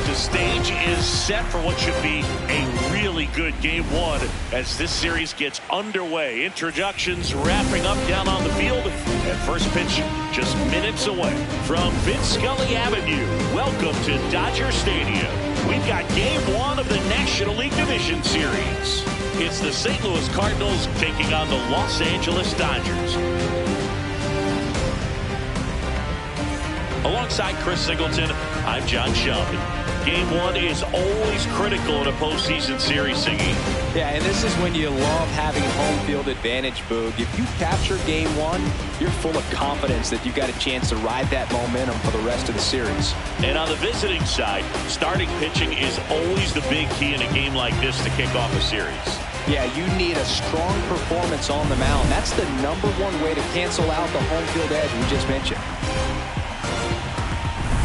The stage is set for what should be a really good game one as this series gets underway. Introductions wrapping up down on the field, and first pitch just minutes away. From Vince Scully Avenue, welcome to Dodger Stadium. We've got game one of the National League Division Series. It's the St. Louis Cardinals taking on the Los Angeles Dodgers. Alongside Chris Singleton, I'm John Shelby. Game one is always critical in a postseason series, Singy. Yeah, and this is when you love having home field advantage, Boog. If you capture game one, you're full of confidence that you've got a chance to ride that momentum for the rest of the series. And on the visiting side, starting pitching is always the big key in a game like this to kick off a series. Yeah, you need a strong performance on the mound. That's the #1 way to cancel out the home field edge we just mentioned.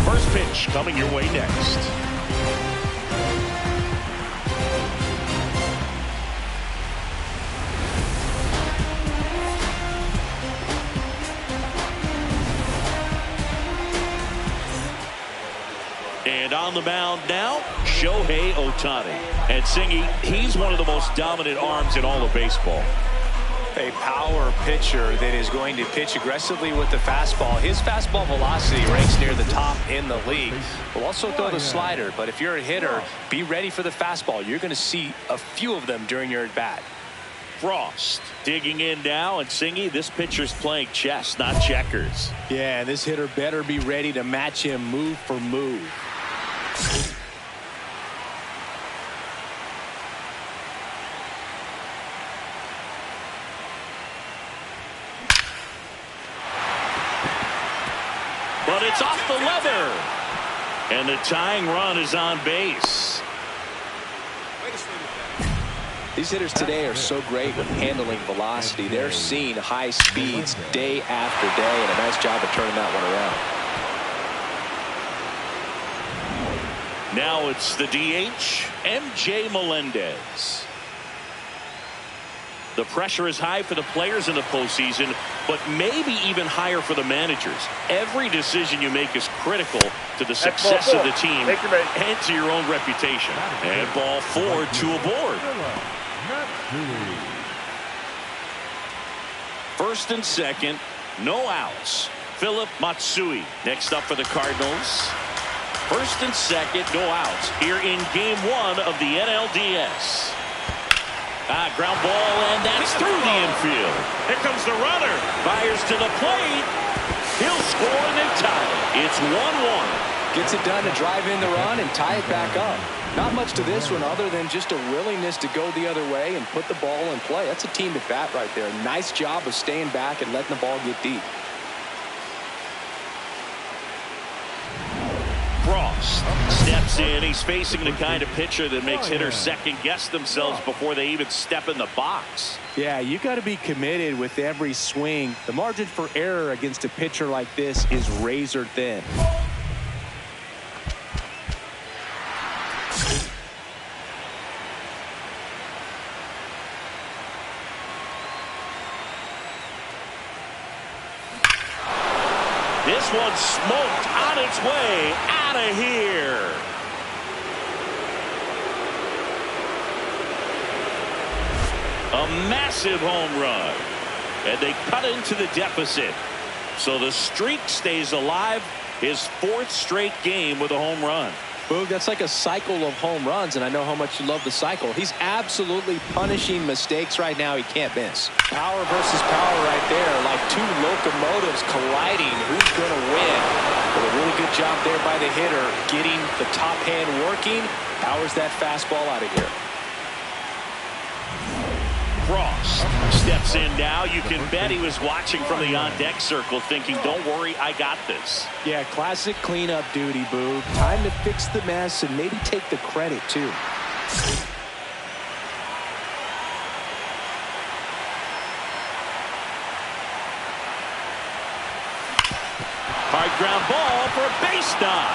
First pitch coming your way next. And on the mound now, Shohei Ohtani. And Singy, he's one of the most dominant arms in all of baseball. A power pitcher that is going to pitch aggressively with the fastball. His fastball velocity ranks near the top in the league. Will also throw the slider, but if you're a hitter, be ready for the fastball. You're going to see a few of them during your at-bat. Frost digging in now, and Singy, this pitcher's playing chess, not checkers. Yeah, and this hitter better be ready to match him move for move. But it's off the leather. And the tying run is on base. These hitters today are so great with handling velocity. They're seeing high speeds day after day, and a nice job of turning that one around. Now it's the DH, MJ Melendez. The pressure is high for the players in the postseason, but maybe even higher for the managers. Every decision you make is critical to the success of the team and to your own reputation. And ball 4, 2 aboard. First and second, no outs. Philip Matsui next up for the Cardinals. First and second, no outs here in game one of the NLDS. Ground ball, and that's through the infield. Here comes the runner. Fires to the plate. He'll score and then tie it. It's 1-1. Gets it done to drive in the run and tie it back up. Not much to this one other than just a willingness to go the other way and put the ball in play. That's a team at bat right there. Nice job of staying back and letting the ball get deep. Frost steps in. He's facing the kind of pitcher that makes hitters second guess themselves before they even step in the box. Yeah, you got to be committed with every swing. The margin for error against a pitcher like this is razor thin. This one's smoked on its way out of here. A massive home run. And they cut into the deficit. So the streak stays alive. His 4th straight game with a home run. Boog, that's like a cycle of home runs, and I know how much you love the cycle. He's absolutely punishing mistakes right now he can't miss. Power versus power right there, like two locomotives colliding. Who's going to win? Well, a really good job there by the hitter, getting the top hand working. Powers that fastball out of here. Frost steps in now. You can bet he was watching from the on-deck circle thinking, don't worry, I got this. Yeah, classic cleanup duty, Boog. Time to fix the mess and maybe take the credit, too. Hard ground ball for a base knock.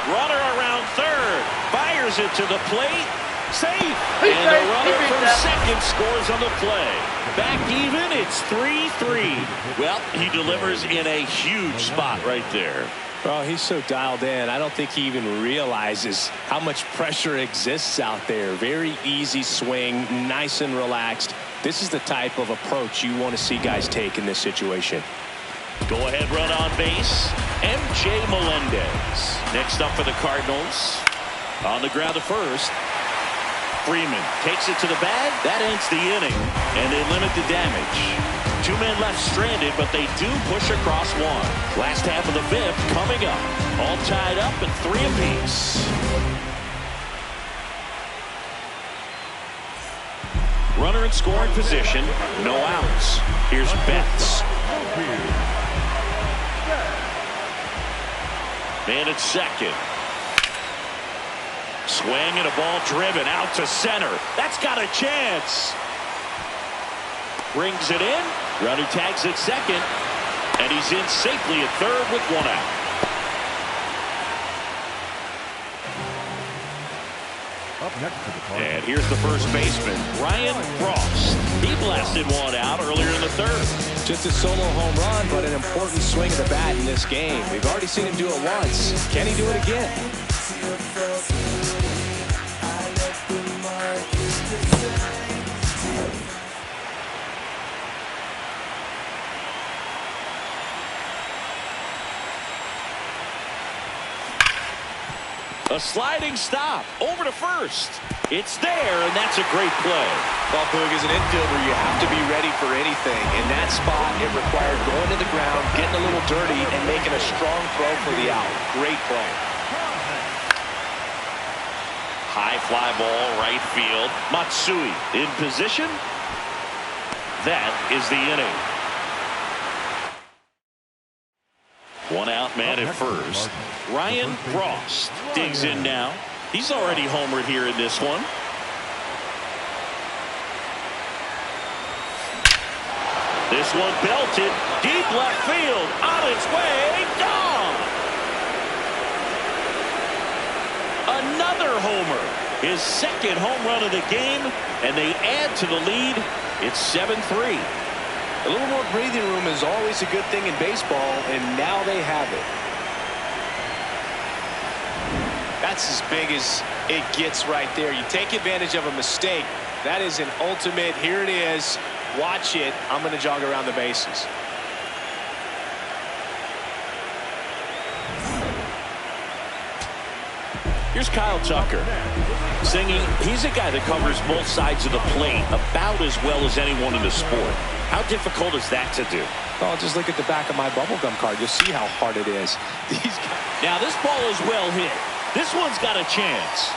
Runner around third. Fires it to the plate. Safe. And the runner from second scores on the play. Back even, it's 3-3. Well, he delivers in a huge spot right there. Oh, he's so dialed in. I don't think he even realizes how much pressure exists out there. Very easy swing, nice and relaxed. This is the type of approach you want to see guys take in this situation. Go ahead run on base. MJ Melendez. Next up for the Cardinals. On the ground to first. Freeman takes it to the bag. That ends the inning, and they limit the damage. 2 men left stranded, but they do push across one. Last half of the 5th coming up. All tied up at 3 apiece. Runner in scoring position. No outs. Here's Betts. Man at second. Swing and a ball driven out to center. That's got a chance. Brings it in. Runner tags at second. And he's in safely at third with 1 out. Up next to the Cardinals. And here's the first baseman, Ryan Frost. He blasted 1 out earlier in the 3rd. Just a solo home run, but an important swing of the bat in this game. We've already seen him do it once. Can he do it again? A sliding stop over to first. It's there, and that's a great play. Well, Boog, as an infielder, you have to be ready for anything. In that spot, it required going to the ground, getting a little dirty, and making a strong throw for the out. Great play. High fly ball, right field. Matsui in position. That is the inning. 1 out, man at first. Ryan Frost digs in now. He's already homered here in this one. This one belted deep left field, on its way, gone. Another homer, his 2nd home run of the game, and they add to the lead. It's 7-3. A little more breathing room is always a good thing in baseball, and now they have it. That's as big as it gets right there. You take advantage of a mistake. That is an ultimate, here it is, watch it, I'm going to jog around the bases. Here's Kyle Tucker singing. He's a guy that covers both sides of the plate about as well as anyone in the sport. How difficult is that to do? Oh, just look at the back of my bubblegum card. You'll see how hard it is. Now this ball is well hit. This one's got a chance.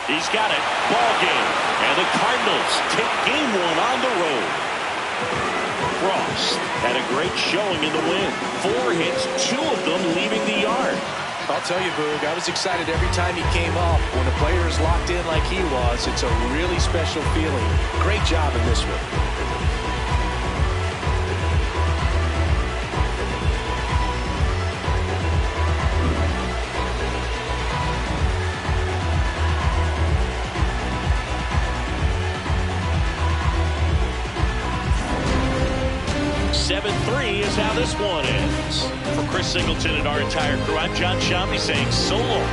He's got it. Ball game. And the Cardinals take game 1 on the road. Frost had a great showing in the win. 4 hits, 2 of them leaving the yard. I'll tell you, Boog, I was excited every time he came up. When a player is locked in like he was, it's a really special feeling. Great job in this one. Is how this one ends. For Chris Singleton and our entire crew, I'm John Shambi saying so long.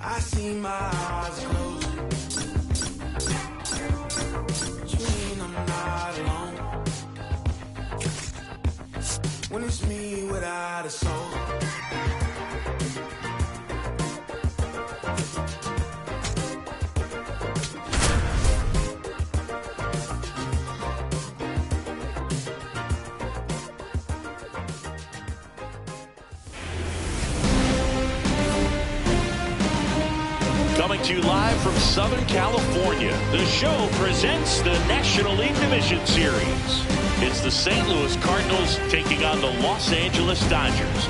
I see my eyes closing. Dream I'm not alone. When it's me without a soul. Coming to you live from Southern California, the show presents the National League Division Series. It's the St. Louis Cardinals taking on the Los Angeles Dodgers.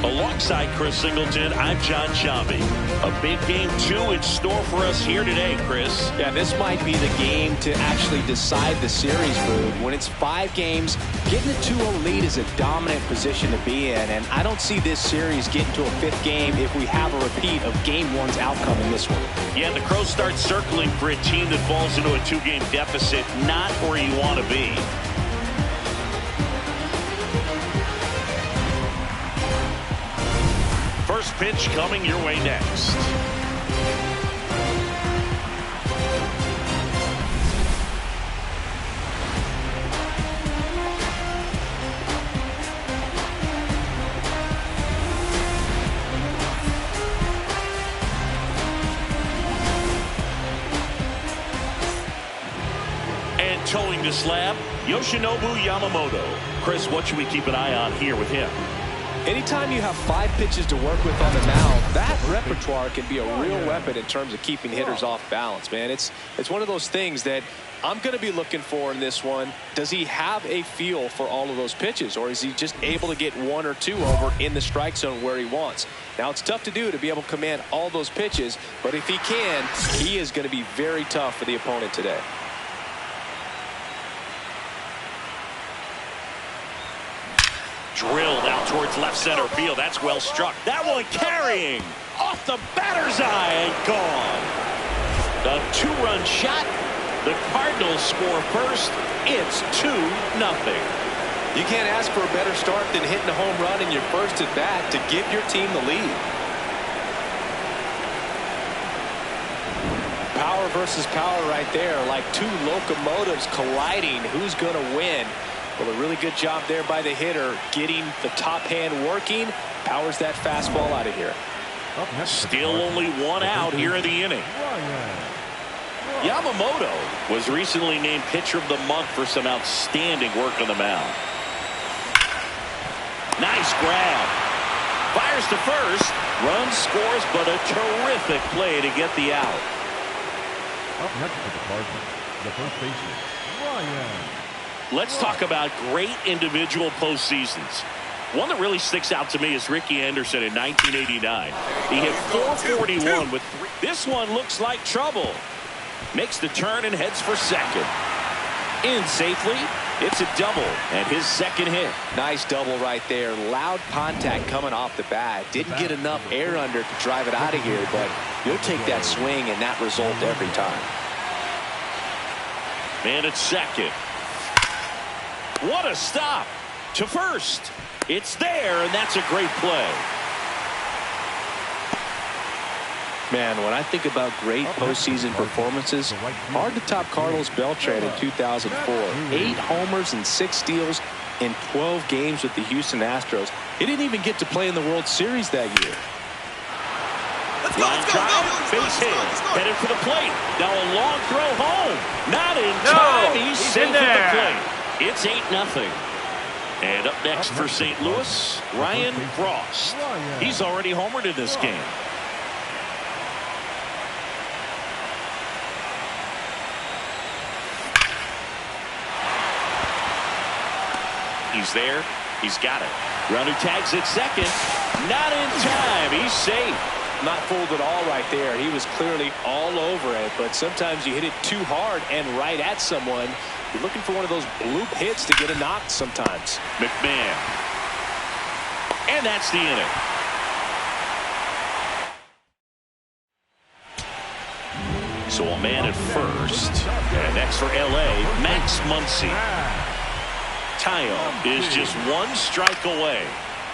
Alongside Chris Singleton, I'm John Shambi. A big game 2 in store for us here today, Chris. Yeah, this might be the game to actually decide the series, Boog. When it's 5 games, getting a 2-0 lead is a dominant position to be in, and I don't see this series getting to a 5th game if we have a repeat of Game 1's outcome in this one. Yeah, the Crows start circling for a team that falls into a 2-game deficit, not where you want to be. First pitch coming your way next. And towing the slab, Yoshinobu Yamamoto. Chris, what should we keep an eye on here with him? Anytime you have 5 pitches to work with on the mound, that repertoire can be a real weapon in terms of keeping hitters off balance, man. It's one of those things that I'm going to be looking for in this one. Does he have a feel for all of those pitches, or is he just able to get 1 or 2 over in the strike zone where he wants? Now, it's tough to do to be able to command all those pitches, but if he can, he is going to be very tough for the opponent today. Drilled out towards left center field. That's well struck. That one carrying off the batter's eye and gone. The 2-run shot. The Cardinals score first. It's 2-0. You can't ask for a better start than hitting a home run in your first at bat to give your team the lead. Power versus power right there, like 2 locomotives colliding. Who's going to win? Well, a really good job there by the hitter, getting the top hand working, powers that fastball out of here. Still only 1 out here in the inning. Yamamoto was recently named Pitcher of the Month for some outstanding work on the mound. Nice grab. Fires to first. Run scores, but a terrific play to get the out. Up next for the Cardinals, the first baseman, Ryan. Let's talk about great individual postseasons. One that really sticks out to me is Ricky Anderson in 1989. He hit .441 with 3. This one looks like trouble. Makes the turn and heads for second. In safely. It's a double and his second hit. Nice double right there. Loud contact coming off the bat. Didn't get enough air under to drive it out of here, but you'll take that swing and that result every time. Man at second. What a stop to first. It's there, and that's a great play. Man, when I think about great postseason performances, hard to top Carlos Beltran in 2004. 8 homers and 6 steals in 12 games with the Houston Astros. He didn't even get to play in the World Series that year. Line drive, base hit, headed for the plate. Now a long throw home. Not in time. He's safe at the plate. It's 8-0. And up next for St. Louis, Ryan Frost. He's already homered in this game. He's there. He's got it. Runner tags at second. Not in time. He's safe. Not fooled at all right there. He was clearly all over it, but sometimes you hit it too hard and right at someone. You're looking for one of those bloop hits to get a knock sometimes. McMahon. And that's the inning. So a man at first. And next for L.A., Max Muncy. Tayo is just one strike away.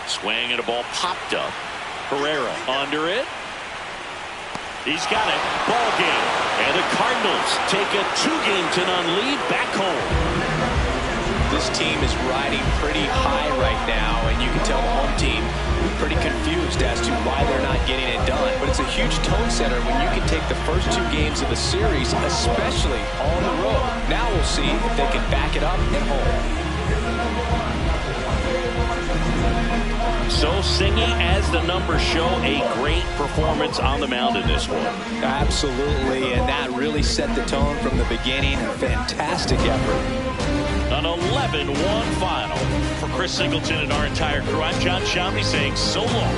Swing and a ball popped up. Herrera under it. He's got it. Ball game. And the Cardinals take a 2-0 lead back home. This team is riding pretty high right now, and you can tell the home team pretty confused as to why they're not getting it done. But it's a huge tone setter when you can take the first 2 games of the series, especially on the road. Now we'll see if they can back it up at home. So Singy, as the numbers show, a great performance on the mound in this one. Absolutely, and that really set the tone from the beginning. A fantastic effort. An 11-1 final. For Chris Singleton and our entire crew, I'm John Shambi saying so long.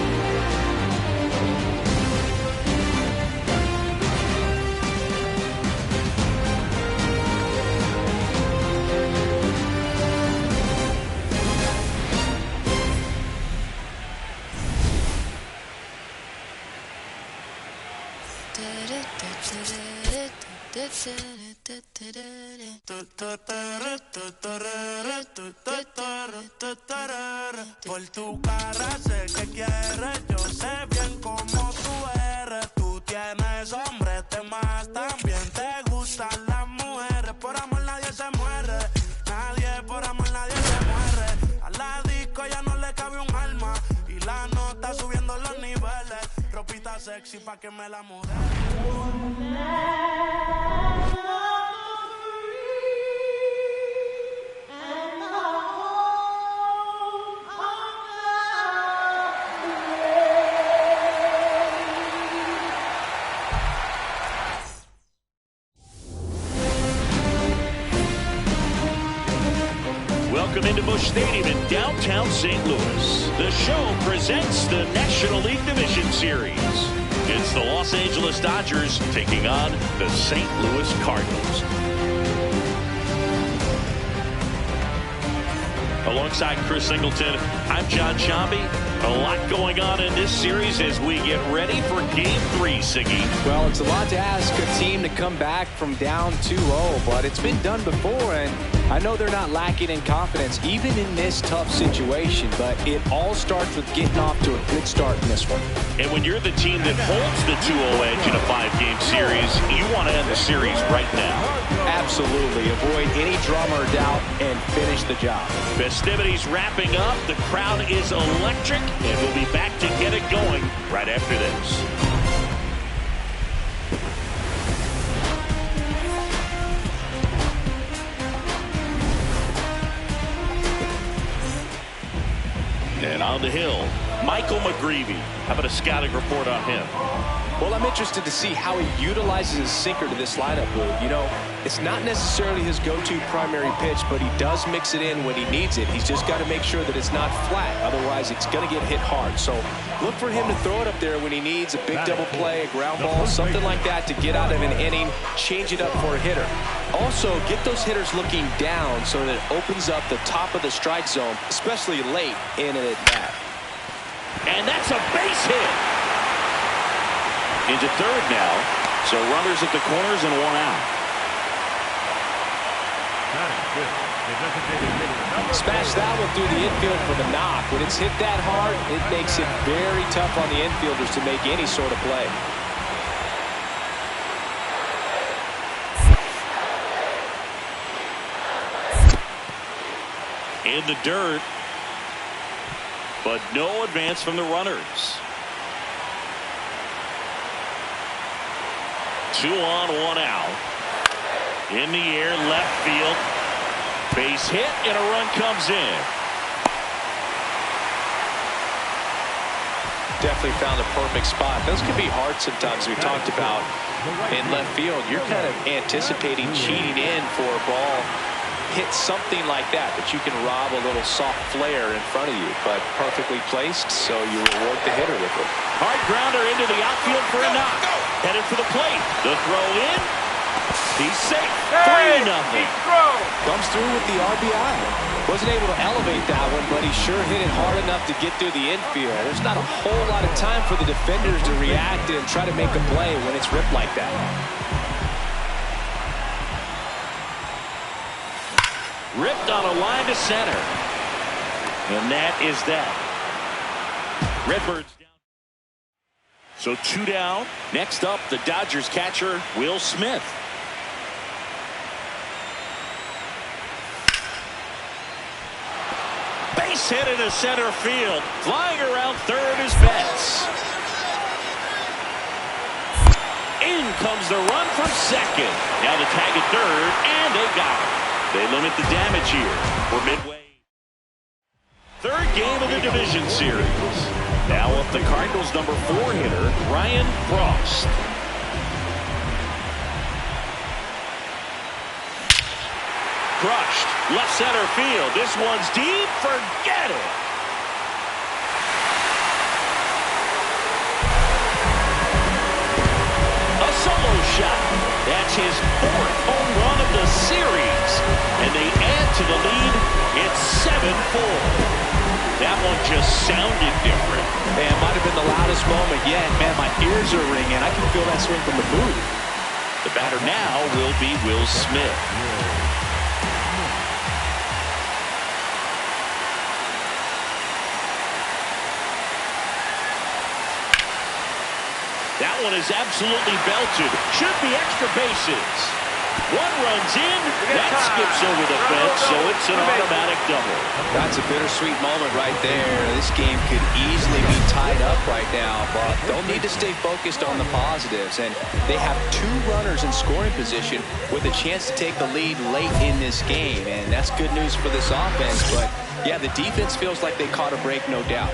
Por tu cara sé que quieres, yo sé bien cómo tú eres. Tú tienes hombres, temas también te gustan las mujeres. Por amor nadie se muere, nadie por amor nadie se muere. A la disco ya no le cabe un alma y la nota subiendo los niveles. Ropita sexy pa' que me la mude. Welcome into Busch Stadium in downtown St. Louis. The show presents the National League Division Series. It's the Los Angeles Dodgers taking on the St. Louis Cardinals. Alongside Chris Singleton, I'm John Shambi. A lot going on in this series as we get ready for Game 3, Siggy. Well, it's a lot to ask a team to come back from down 2-0, but it's been done before, and I know they're not lacking in confidence, even in this tough situation, but it all starts with getting off to a good start in this one. And when you're the team that holds the 2-0 edge in a 5-game series, you want to end the series right now. Absolutely. Avoid any drama or doubt and finish the job. Festivities wrapping up. The crowd is electric, and we'll be back to get it going right after this. And on the hill, Michael McGreevy. How about a scouting report on him? Well, I'm interested to see how he utilizes his sinker to this lineup, Boog. You know, it's not necessarily his go-to primary pitch, but he does mix it in when he needs it. He's just got to make sure that it's not flat. Otherwise, it's going to get hit hard. So look for him to throw it up there when he needs a big double play, a ground ball, something like that to get out of an inning, change it up for a hitter. Also, get those hitters looking down so that it opens up the top of the strike zone, especially late in an at-bat. And that's a base hit. Into third now. So runners at the corners and one out. Smash that one through the infield for the knock. When it's hit that hard, it makes it very tough on the infielders to make any sort of play. In the dirt. But no advance from the runners. 2 on, 1 out. In the air, left field. Base hit, and a run comes in. Definitely found a perfect spot. Those can be hard sometimes. We talked about in left field. You're kind of anticipating cheating in for a ball. Hit something like that you can rob a little soft flare in front of you, but perfectly placed, so you reward the hitter with it. Hard grounder into the outfield for a knock. Headed for the plate. The throw in. He's safe. 3-0. Comes through with the RBI. Wasn't able to elevate that one, but he sure hit it hard enough to get through the infield. There's not a whole lot of time for the defenders to react and try to make a play when it's ripped like that. Ripped on a line to center. And that is that. Redbirds down. So 2 down. Next up, the Dodgers catcher, Will Smith. Base hit into center field. Flying around third is Betts. In comes the run from second. Now the tag at third, and they got it. They limit the damage here. We're midway. Third game of the division series. Now up the Cardinals' number 4 hitter, Ryan Frost. Crushed. Left center field. This one's deep. Forget it. A solo shot. That's his 4th home run of the series. And they add to the lead. It's 7-4. That one just sounded different. Man, might have been the loudest moment yet. Man, my ears are ringing. I can feel that swing from the booth. The batter now will be Will Smith. That one is absolutely belted. Should be extra bases. One runs in. That skips over the fence, so it's an automatic double. That's a bittersweet moment right there. This game could easily be tied up right now, but they'll need to stay focused on the positives. And they have 2 runners in scoring position with a chance to take the lead late in this game. And that's good news for this offense. But, yeah, the defense feels like they caught a break, no doubt.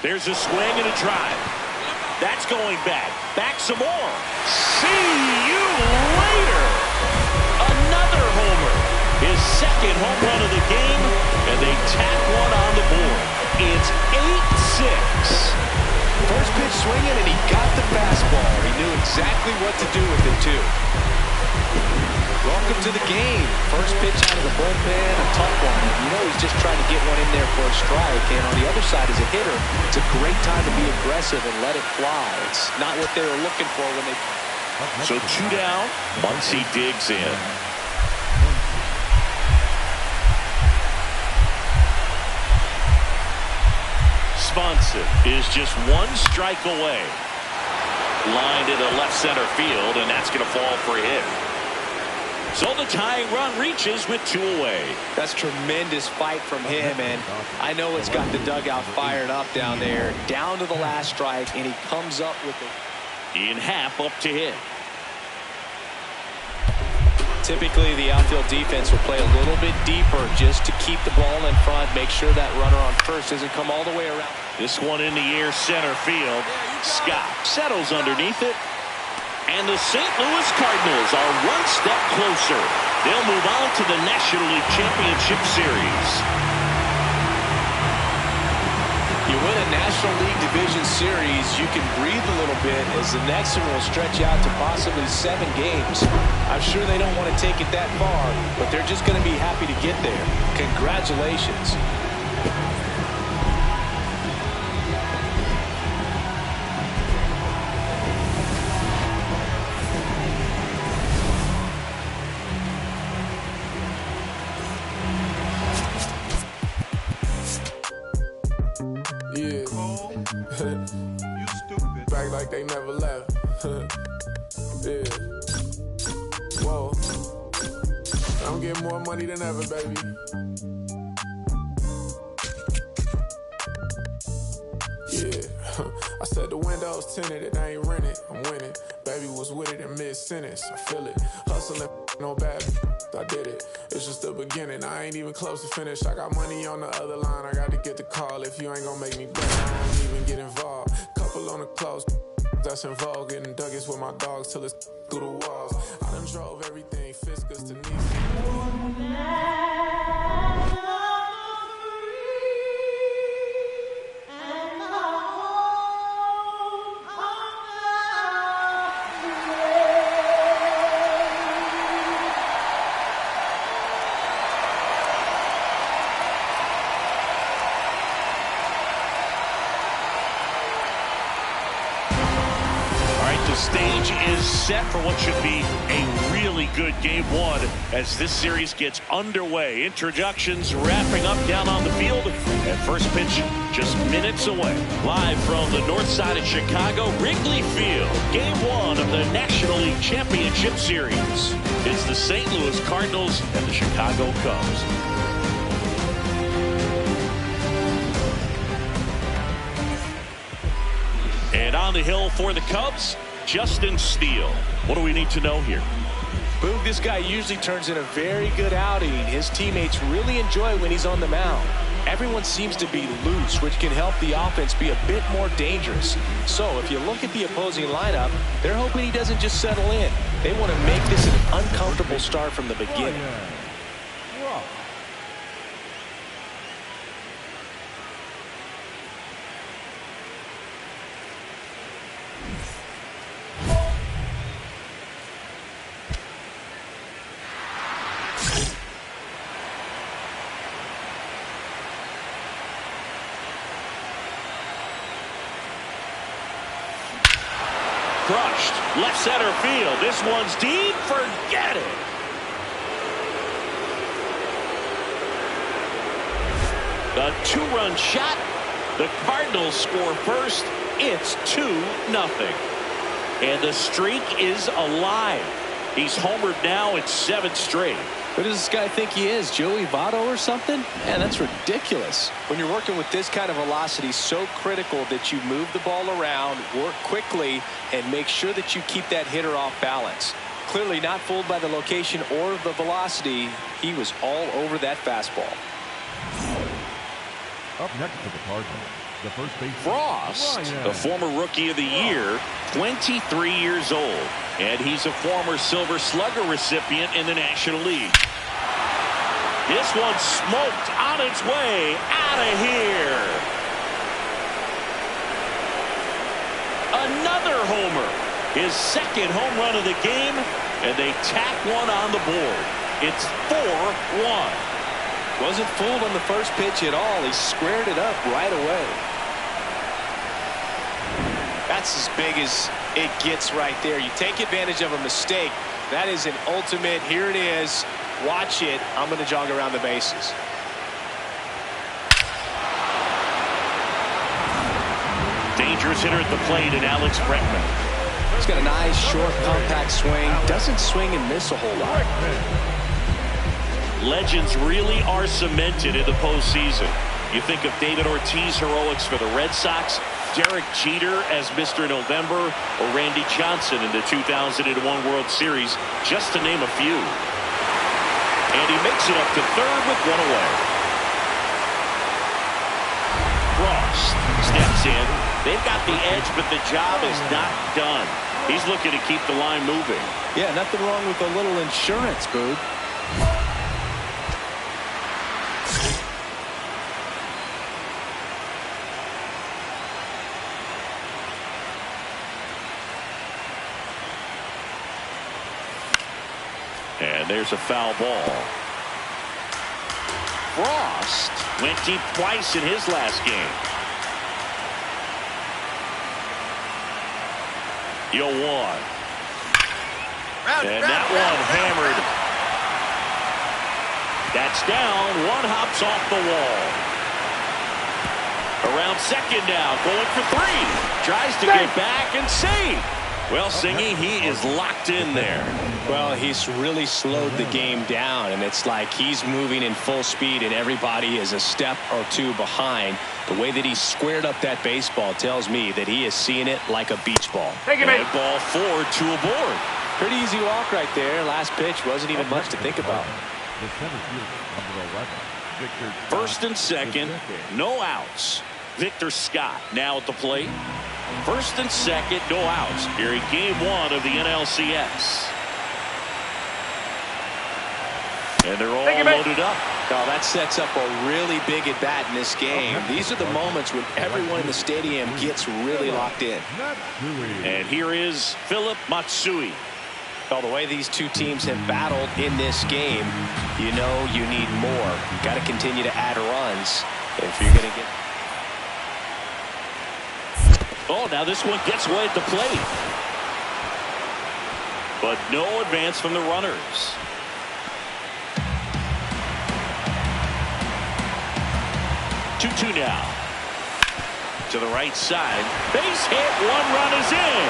There's a swing and a drive. That's going back. Back some more. See you later. Another homer. His second home run of the game, and they tack one on the board. It's 8-6. First pitch swinging, and he got the fastball. He knew exactly what to do with it, too. Welcome to the game. First pitch out of the bullpen, a tough one. You know he's just trying to get one in there for a strike. And on the other side, as a hitter, it's a great time to be aggressive and let it fly. It's not what they were looking for when they... So 2 down. Muncy digs in. Swanson is just 1 strike away. Line to the left center field, and that's going to fall for a hit. So the tying run reaches with 2 away. That's tremendous fight from him, and I know it's got the dugout fired up down there. Down to the last strike, and he comes up with it. In half up to hit. Typically, the outfield defense will play a little bit deeper just to keep the ball in front, make sure that runner on first doesn't come all the way around. This one in the air, center field. Scott settles underneath it. And the St. Louis Cardinals are 1 step closer. They'll move on to the National League Championship Series. You win a National League Division Series, you can breathe a little bit as the next one will stretch out to possibly 7 games. I'm sure they don't want to take it that far, but they're just going to be happy to get there. Congratulations. You stupid. Back like they never left. Yeah. Whoa. I'm getting more money than ever, baby. Yeah. I said the windows tinted, it ain't rented. I'm winning. Baby was with it in mid-sentence. I feel it. Hustling, no bad. I did it. It's just the beginning. I ain't even close to finish. I got money on the other line. I got to get the call. If you ain't gonna make me bet, I don't even get involved. Couple on the close. That's in vogue. Getting Douglas with my dogs till it's through the walls. I done drove everything. Fiscus to Nice. The stage is set for what should be a really good game 1 as this series gets underway. Introductions wrapping up down on the field, and first pitch just minutes away. Live from the north side of Chicago, Wrigley Field. Game 1 of the National League Championship Series. It's the St. Louis Cardinals and the Chicago Cubs. And on the hill for the Cubs, Justin Steele. What do we need to know here? Boog, this guy usually turns in a very good outing. His teammates really enjoy when he's on the mound. Everyone seems to be loose, which can help the offense be a bit more dangerous. So if you look at the opposing lineup, they're hoping he doesn't just settle in. They want to make this an uncomfortable start from the beginning. Crushed. Left center field. This one's deep. Forget it. A 2-run shot. The Cardinals score first. It's 2-0. And the streak is alive. He's homered now in 7 straight. Who does this guy think he is, Joey Votto or something? Man, that's ridiculous. When you're working with this kind of velocity, so critical that you move the ball around, work quickly, and make sure that you keep that hitter off balance. Clearly not fooled by the location or the velocity. He was all over that fastball. Up next for the Cardinals, The first baseman, Frost, Ryan. the former Rookie of the Year, 23 years old. And he's a former Silver Slugger recipient in the National League. This one smoked on its way out of here. Another homer. His second home run of the game, and they tack one on the board. It's 4-1. Wasn't fooled on the first pitch at all. He squared it up right away. That's as big as it gets right there. You take advantage of a mistake. That is an ultimate. Here it is. Watch it. I'm going to jog around the bases. Dangerous hitter at the plate, and Alex Bregman. He's got a nice, short, compact swing. Doesn't swing and miss a whole lot. Legends really are cemented in the postseason. You think of David Ortiz heroics for the Red Sox, Derek Jeter as Mr. November, or Randy Johnson in the 2001 World Series, just to name a few. And he makes it up to third with one away. Frost steps in. They've got the edge, but the job is not done. He's looking to keep the line moving. Yeah, nothing wrong with a little insurance, Boog. And there's a foul ball. Frost went deep twice in his last game. 0-1. And that one hammered. That's down. One hops off the wall. Around second now, going for three. Tries to get back and save. Well, Singy, he is locked in there. Well, he's really slowed the game down, and it's like he's moving in full speed, and everybody is a step or two behind. The way that he squared up that baseball tells me that he is seeing it like a beach ball. And ball 4, 2 aboard. Pretty easy walk right there. Last pitch wasn't even much to think about. The center fielder, number 11, Victor Scott. First and second, no outs. Victor Scott now at the plate. First and second, no outs here in game 1 of the NLCS. And they're all loaded up. Oh, that sets up a really big at bat in this game. These are the moments when everyone in the stadium gets really locked in. And here is Philip Matsui. Well, the way these two teams have battled in this game, you know you need more. You got to continue to add runs if you're going to get. Oh, now this one gets away at the plate. But no advance from the runners. Two now. To the right side. Base hit. One run is in.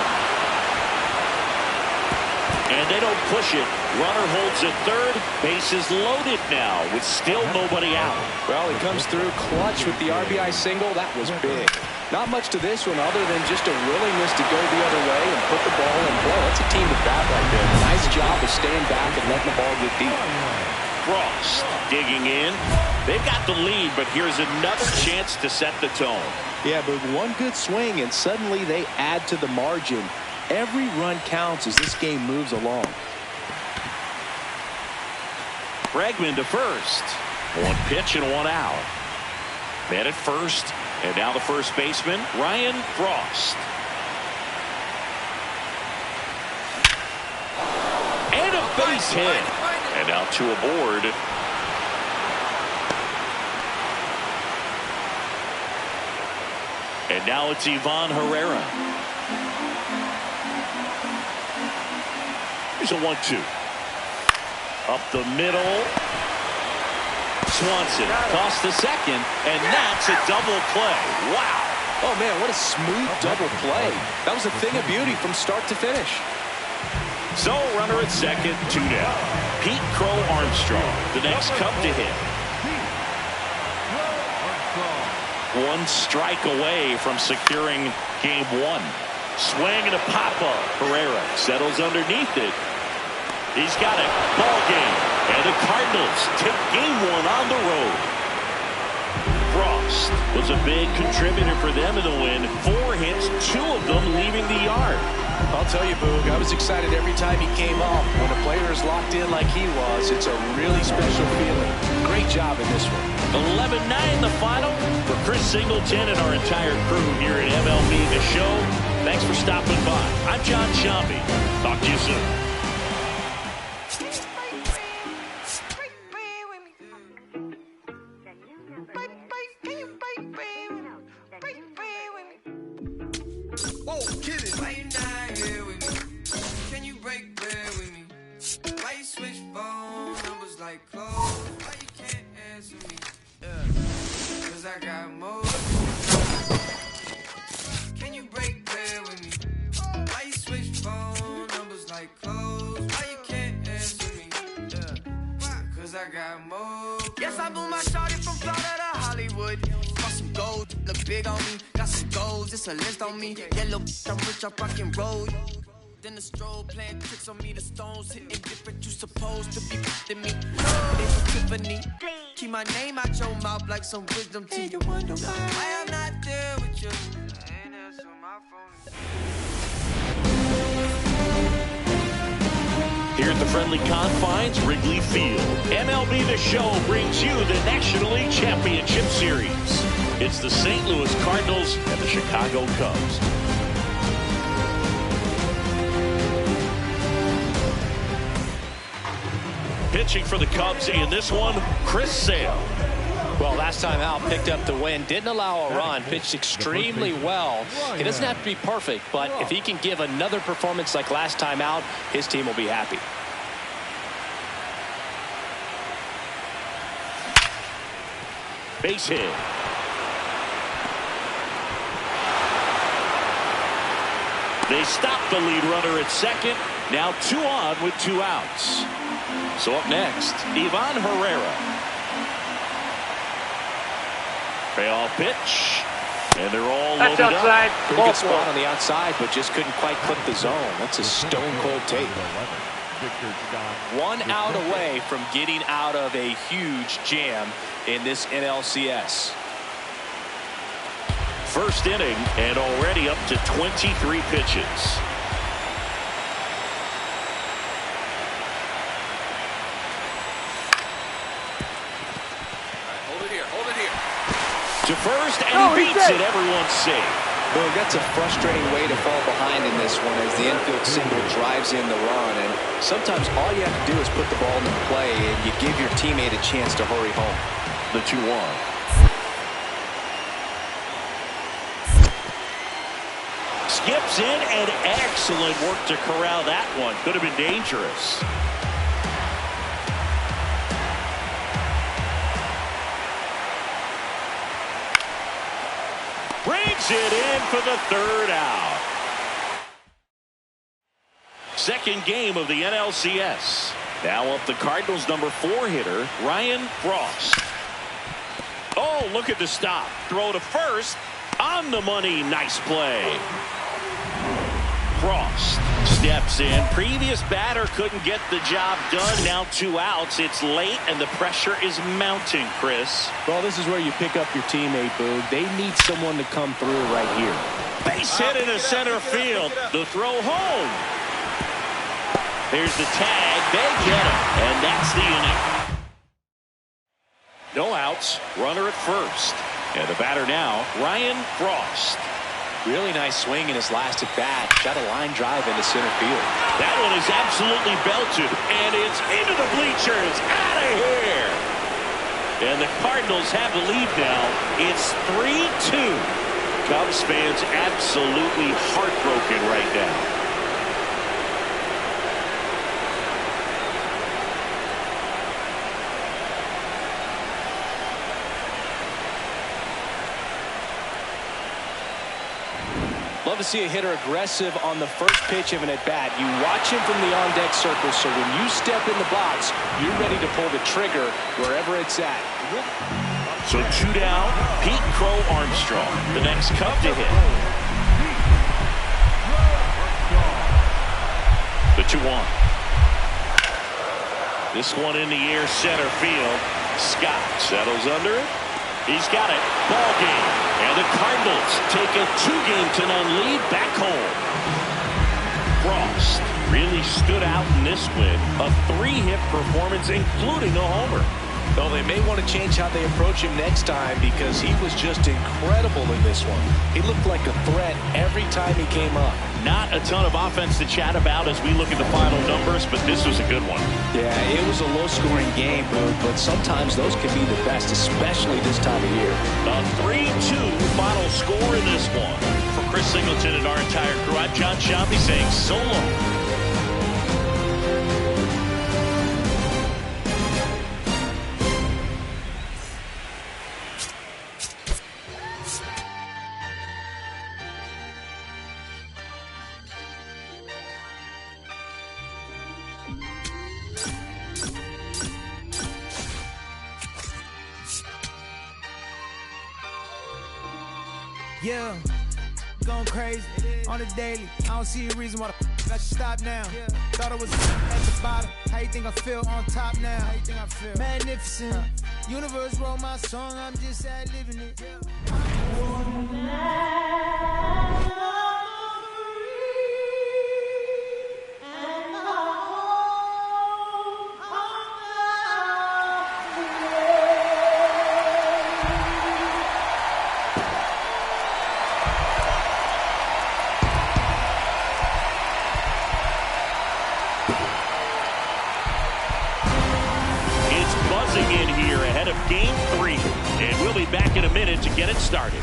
And they don't push it. Runner holds at third. Base is loaded now with still nobody out. Well, he comes through clutch with the RBI single. That was big. Not much to this one other than just a willingness to go the other way and put the ball in play. That's a team at bat right there. Nice job of staying back and letting the ball get deep. Frost digging in. They've got the lead, but here's another chance to set the tone. Yeah, but one good swing and suddenly they add to the margin. Every run counts as this game moves along. Bregman to first. One pitch and one out. Man at first, and now the first baseman, Ryan Frost. And a base hit. And now 2 aboard. And now it's Ivan Herrera. Here's a 1-2. Up the middle. Swanson tossed to second, and that's a double play. Wow. Oh, man, what a smooth double play. That was a thing of beauty from start to finish. So, runner at second, 2 down. Pete Crow Armstrong, the next Cub to hit. 1 strike away from securing game 1. Swing and a pop-up. Herrera settles underneath it. He's got it. Ball game. And the Cardinals take game 1 on the road. Frost Frost was a big contributor for them in the win. 4 hits, 2 of them leaving the yard. I'll tell you, Boog, I was excited every time he came off. When a player is locked in like he was, it's a really special feeling. Great job in this one. 11-9 the final. For Chris Singleton and our entire crew here at MLB The Show, thanks for stopping by. I'm John Shambi. Talk to you soon. Why you not here with me? Can you break bread with me? Why you switch phone numbers like clothes? Why you can't answer me? Cause I got more. Can you break bread with me? Why you switch phone numbers like clothes? Why you can't answer me? Cause I got more. Yes, I blew my shawty from Florida to Hollywood. Got some gold, look big on me. Got some goals, it's a list on me. Yellow, I'm rich, I rock and roll. Then the strobe playing tricks on me. The stones hitting different, you supposed to be with me. They from Tiffany. Keep my name out your mouth like some wisdom teeth. You wonder why I'm not there with you. I ain't answer my phone. Here at the friendly confines, Wrigley Field, MLB The Show brings you the National League Championship Series. It's the St. Louis Cardinals and the Chicago Cubs. Pitching for the Cubs in this one, Chris Sale. Well, last time out, picked up the win, didn't allow a run, pitched extremely well. He doesn't have to be perfect, but if he can give another performance like last time out, his team will be happy. Base hit. They stop the lead runner at second. Now 2 on with 2 outs. So up next, Ivan Herrera. Payoff pitch, and they're all loaded up. Pretty good spot on the outside, but just couldn't quite click the zone. That's a stone-cold take. 1 out away from getting out of a huge jam in this NLCS. First inning, and already up to 23 pitches. To first, and he beats it. Everyone's safe. Well, that's a frustrating way to fall behind in this one as the infield single drives in the run. And sometimes all you have to do is put the ball into play, and you give your teammate a chance to hurry home. The 2-1. Skips in, and excellent work to corral that one. Could have been dangerous. Brings it in for the 3rd out. Second game of the NLCS. Now up the Cardinals' number 4 hitter, Ryan Frost. Oh, look at the stop. Throw to first. On the money. Nice play. Frost steps in. Previous batter couldn't get the job done. Now 2 outs. It's late, and the pressure is mounting, Chris. Well, this is where you pick up your teammate, Boog. They need someone to come through right here. Base hit into center field. The throw home. Here's the tag. They get him, and that's the inning. No outs. Runner at first. And the batter now, Ryan Frost. Really nice swing in his last at-bat. Got a line drive into center field. That one is absolutely belted, and it's into the bleachers. Out of here. And the Cardinals have the lead now. It's 3-2. Cubs fans absolutely heartbroken right now. Love to see a hitter aggressive on the first pitch of an at-bat. You watch him from the on-deck circle, so when you step in the box, you're ready to pull the trigger wherever it's at. So 2 down, Pete Crow Armstrong, the next Cub to hit. The 2-1. This one in the air, center field. Scott settles under it. He's got it. Ball game. And the Cardinals take a 2-game-to-none lead back home. Frost really stood out in this win. A 3-hit performance, including a homer. Well, they may want to change how they approach him next time because he was just incredible in this one. He looked like a threat every time he came up. Not a ton of offense to chat about as we look at the final numbers, but this was a good one. Yeah, it was a low-scoring game, but sometimes those can be the best, especially this time of year. A 3-2 final score in this one. For Chris Singleton and our entire crew, I'm John Shambi saying so long. Yeah, going crazy on the daily. I don't see a reason why I should stop now. Thought I was at the bottom. How you think I feel on top now? How you think I feel? Magnificent. Universe wrote my song. I'm just ad-libbing it. In here ahead of Game 3, and we'll be back in a minute to get it started.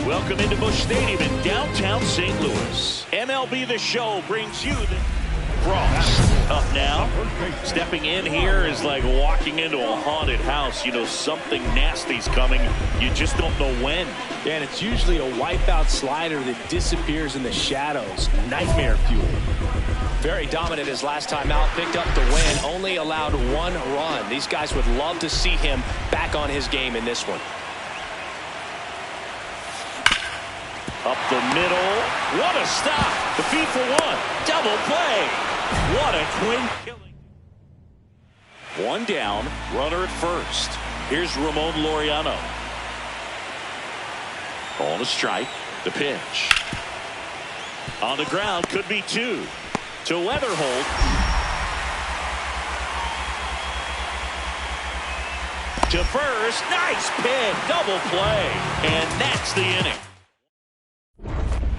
Welcome into Busch Stadium in downtown St. Louis. MLB The Show brings you the Frost up now. Stepping in here is like walking into a haunted house. You know something nasty's coming. You just don't know when. Yeah, and it's usually a wipeout slider that disappears in the shadows. Nightmare fuel. Very dominant his last time out. Picked up the win. Only allowed 1 run. These guys would love to see him back on his game in this one. Up the middle. What a stop. The feed for 1. Double play. What a twin killing. 1 down. Runner at first. Here's Ramon Laureano. On a strike. The pitch. On the ground. Could be 2. To Weatherholt. To first. Nice pick. Double play. And that's the inning.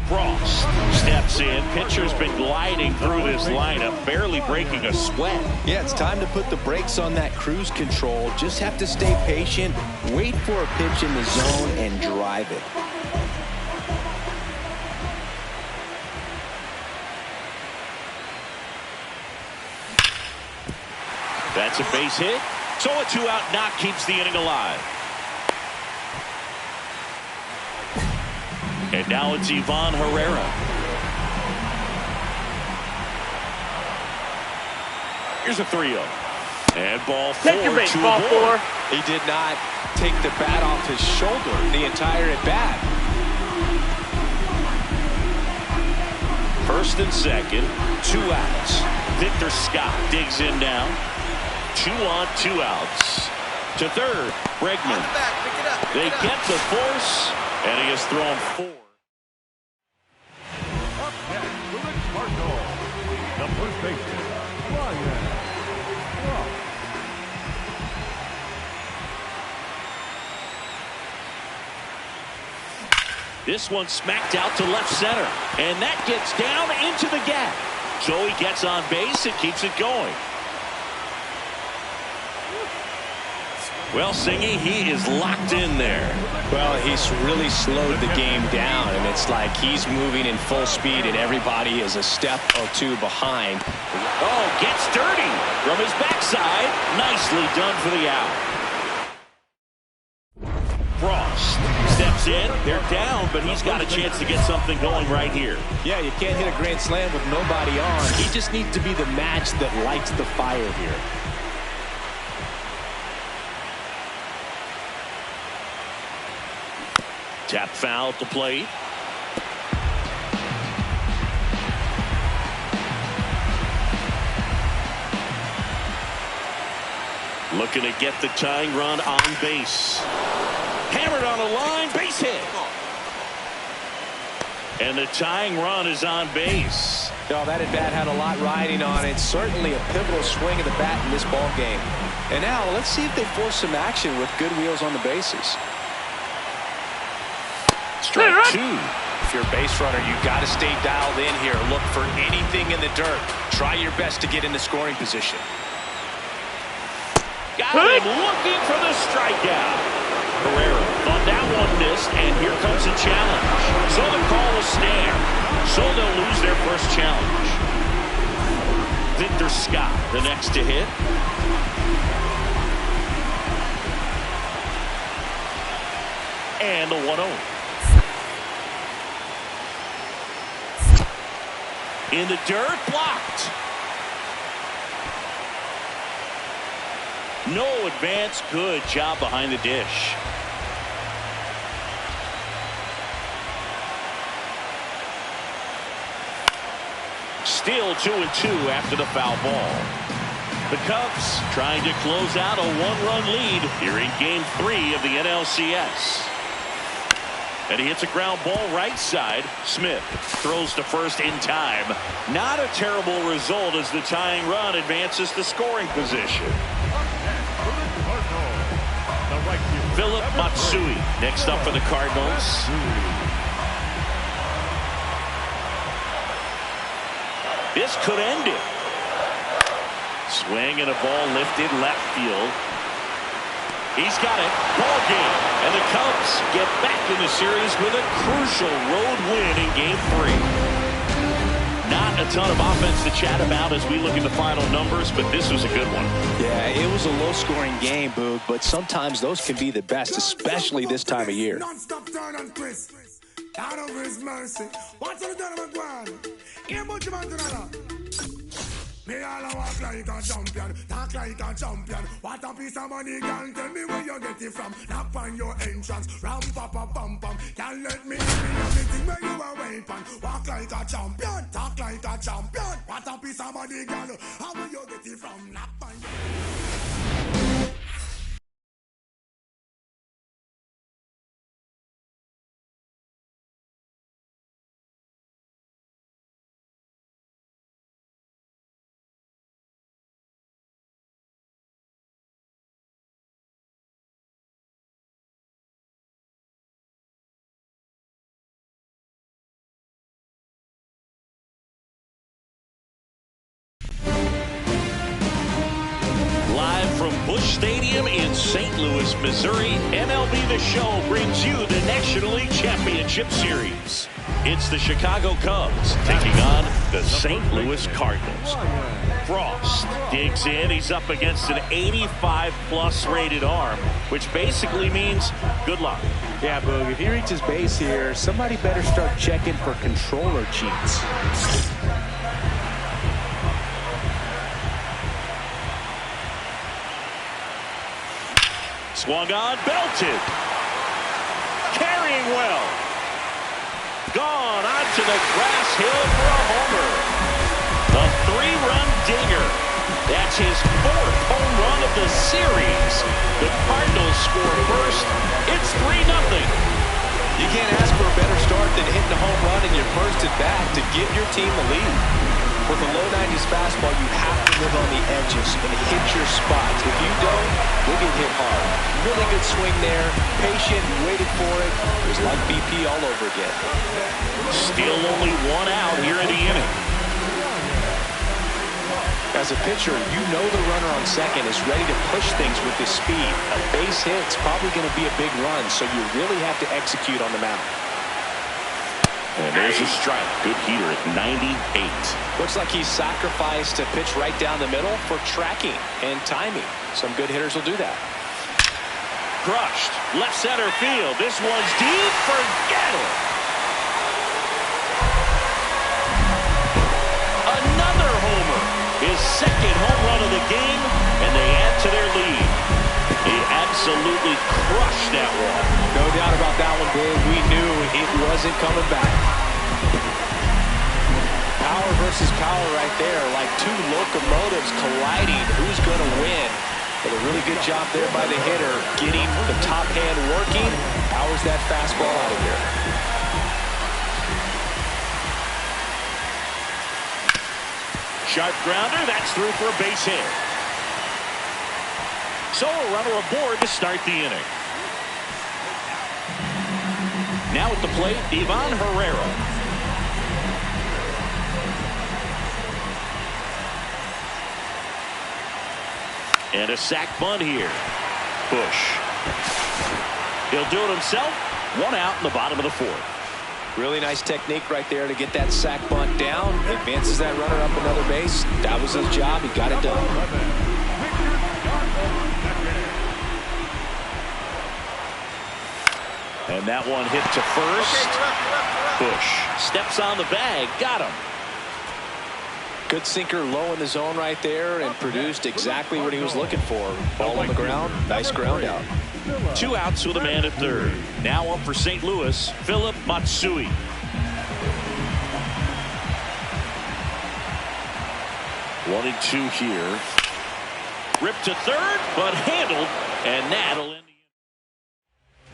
Frost steps in. Pitcher's been gliding through this lineup, barely breaking a sweat. Yeah, it's time to put the brakes on that cruise control. Just have to stay patient, wait for a pitch in the zone, and drive it. That's a base hit. So a 2-out knock keeps the inning alive. And now it's Ivan Herrera. Here's a 3-0. And ball 4. Take your base, ball 4. He did not take the bat off his shoulder the entire at bat. First and second, 2 outs. Victor Scott digs in now. 2 on, 2 outs. To third, Bregman. They get the force, and he has thrown 4. The first baseman, Ryan. This one smacked out to left center, and that gets down into the gap. So he gets on base and keeps it going. Well, Singy, he is locked in there. Well, he's really slowed the game down, and it's like he's moving in full speed, and everybody is a step or 2 behind. Oh, gets dirty from his backside. Nicely done for the out. Frost steps in. They're down, but he's got a chance to get something going right here. Yeah, you can't hit a grand slam with nobody on. He just needs to be the match that lights the fire here. Tap foul at the plate. Looking to get the tying run on base. Hammered on a line, base hit. And the tying run is on base. Oh, that at-bat had a lot riding on it. Certainly a pivotal swing of the bat in this ball game. And now let's see if they force some action with good wheels on the bases. Strike two. If you're a base runner, you've got to stay dialed in here. Look for anything in the dirt. Try your best to get in the scoring position. Got him looking for the strikeout. Herrera thought that one missed, and here comes a challenge. So the call will stand. So they'll lose their first challenge. Victor Scott, the next to hit. And the 1-0. In the dirt, blocked. No advance. Good job behind the dish. Still 2-2 after the foul ball. The Cubs trying to close out a one-run lead here in Game 3 of the NLCS. And he hits a ground ball right side. Smith throws to first in time. Not a terrible result as the tying run advances to scoring position. Philip Matsui next up for the Cardinals. This could end it. Swing and a ball lifted left field. He's got it. Ball game. And the Cubs get back in the series with a crucial road win in Game 3. Not a ton of offense to chat about as we look at the final numbers, but this was a good one. Yeah, it was a low-scoring game, Boog, but sometimes those can be the best, especially this time of year. Non-stop turn and twist. Out of his mercy. What's the turn of a guan? Game much man to another. Me all a walk like a champion, talk like a champion. What a piece of money, girl, tell me where you get it from. Knock on your entrance, ram pa pa pam pam. Can't let me everything where you are waiting. Walk like a champion, talk like a champion. What a piece of money, girl, how will you get it from? Knock on your... Busch Stadium in St. Louis, Missouri, MLB The Show brings you the National League Championship Series. It's the Chicago Cubs taking on the St. Louis Cardinals. Frost digs in. He's up against an 85-plus rated arm, which basically means good luck. Yeah, Boog, if he reaches base here, somebody better start checking for controller cheats. Swung on, belted. Carrying well. Gone onto the grass hill for a homer. A three-run dinger. That's his fourth home run of the series. The Cardinals score first. It's 3-0. You can't ask for a better start than hitting a home run in your first at bat to give your team the lead. With a low 90s fastball, you have to live on the edges and hit your spots. If you don't, you'll get hit hard. Really good swing there. Patient, waited for it. It was like BP all over again. Still only one out here in the inning. As a pitcher, you know the runner on second is ready to push things with his speed. A base hit's probably going to be a big run, so you really have to execute on the mound. And there's a strike. Good heater at 98. Looks like he's sacrificed to pitch right down the middle for tracking and timing. Some good hitters will do that. Crushed. Left center field. This one's deep. Forget it. Another homer. His second home run of the game, and they add to their lead. He absolutely crushed that one. No doubt about that one, Bill. We knew it wasn't coming back. Power versus power right there, like two locomotives colliding. Who's going to win? But a really good job there by the hitter, getting the top hand working. Powers that fastball out of here. Sharp grounder, that's through for a base hit. So a runner aboard to start the inning. Now at the plate, Ivan Herrera. And a sac bunt here. Bush. He'll do it himself. One out in the bottom of the fourth. Really nice technique right there to get that sac bunt down. Advances that runner up another base. That was his job. He got it done. And that one hit to first. Bush steps on the bag. Got him. Good sinker low in the zone right there and produced exactly what he was looking for. Ball on the ground. Nice ground out. 2 outs with a man at third. Now up for St. Louis, Philip Matsui. One and two here. Ripped to third, but handled, and that'll end the inning.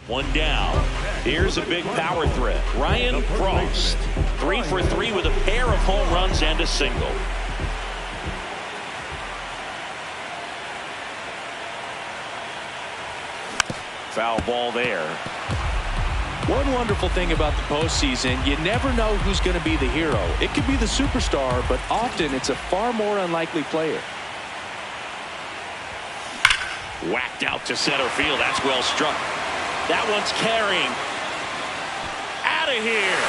One down. Here's a big power threat. Ryan Frost. 3 for 3 with a pair of home runs and a single. Foul ball there. One wonderful thing about the postseason, you never know who's going to be the hero. It could be the superstar, but often it's a far more unlikely player. Whacked out to center field. That's well struck. That one's carrying. Out of here.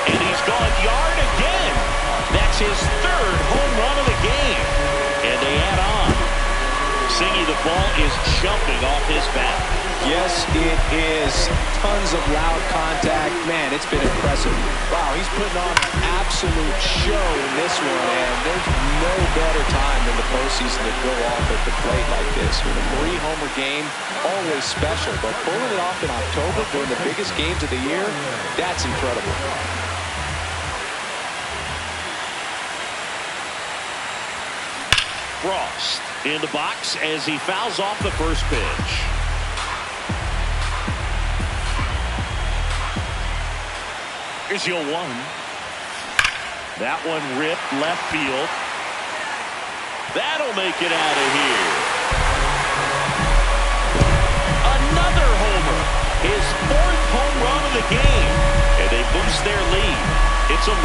And he's gone yard again. That's his third home run of the game. And they add on. Singy, the ball is jumping off his bat. Yes, it is. Tons of loud contact. Man, it's been impressive. Wow, he's putting on an absolute show in this one, and there's no better time than the postseason to go off at the plate like this. With a 3-homer game, always special, but pulling it off in October during the biggest games of the year, that's incredible. Frost in the box as he fouls off the first pitch. Here's your one. That one ripped left field. That'll make it out of here. Another homer. His 4th home run of the game. And they boost their lead. It's 11-1.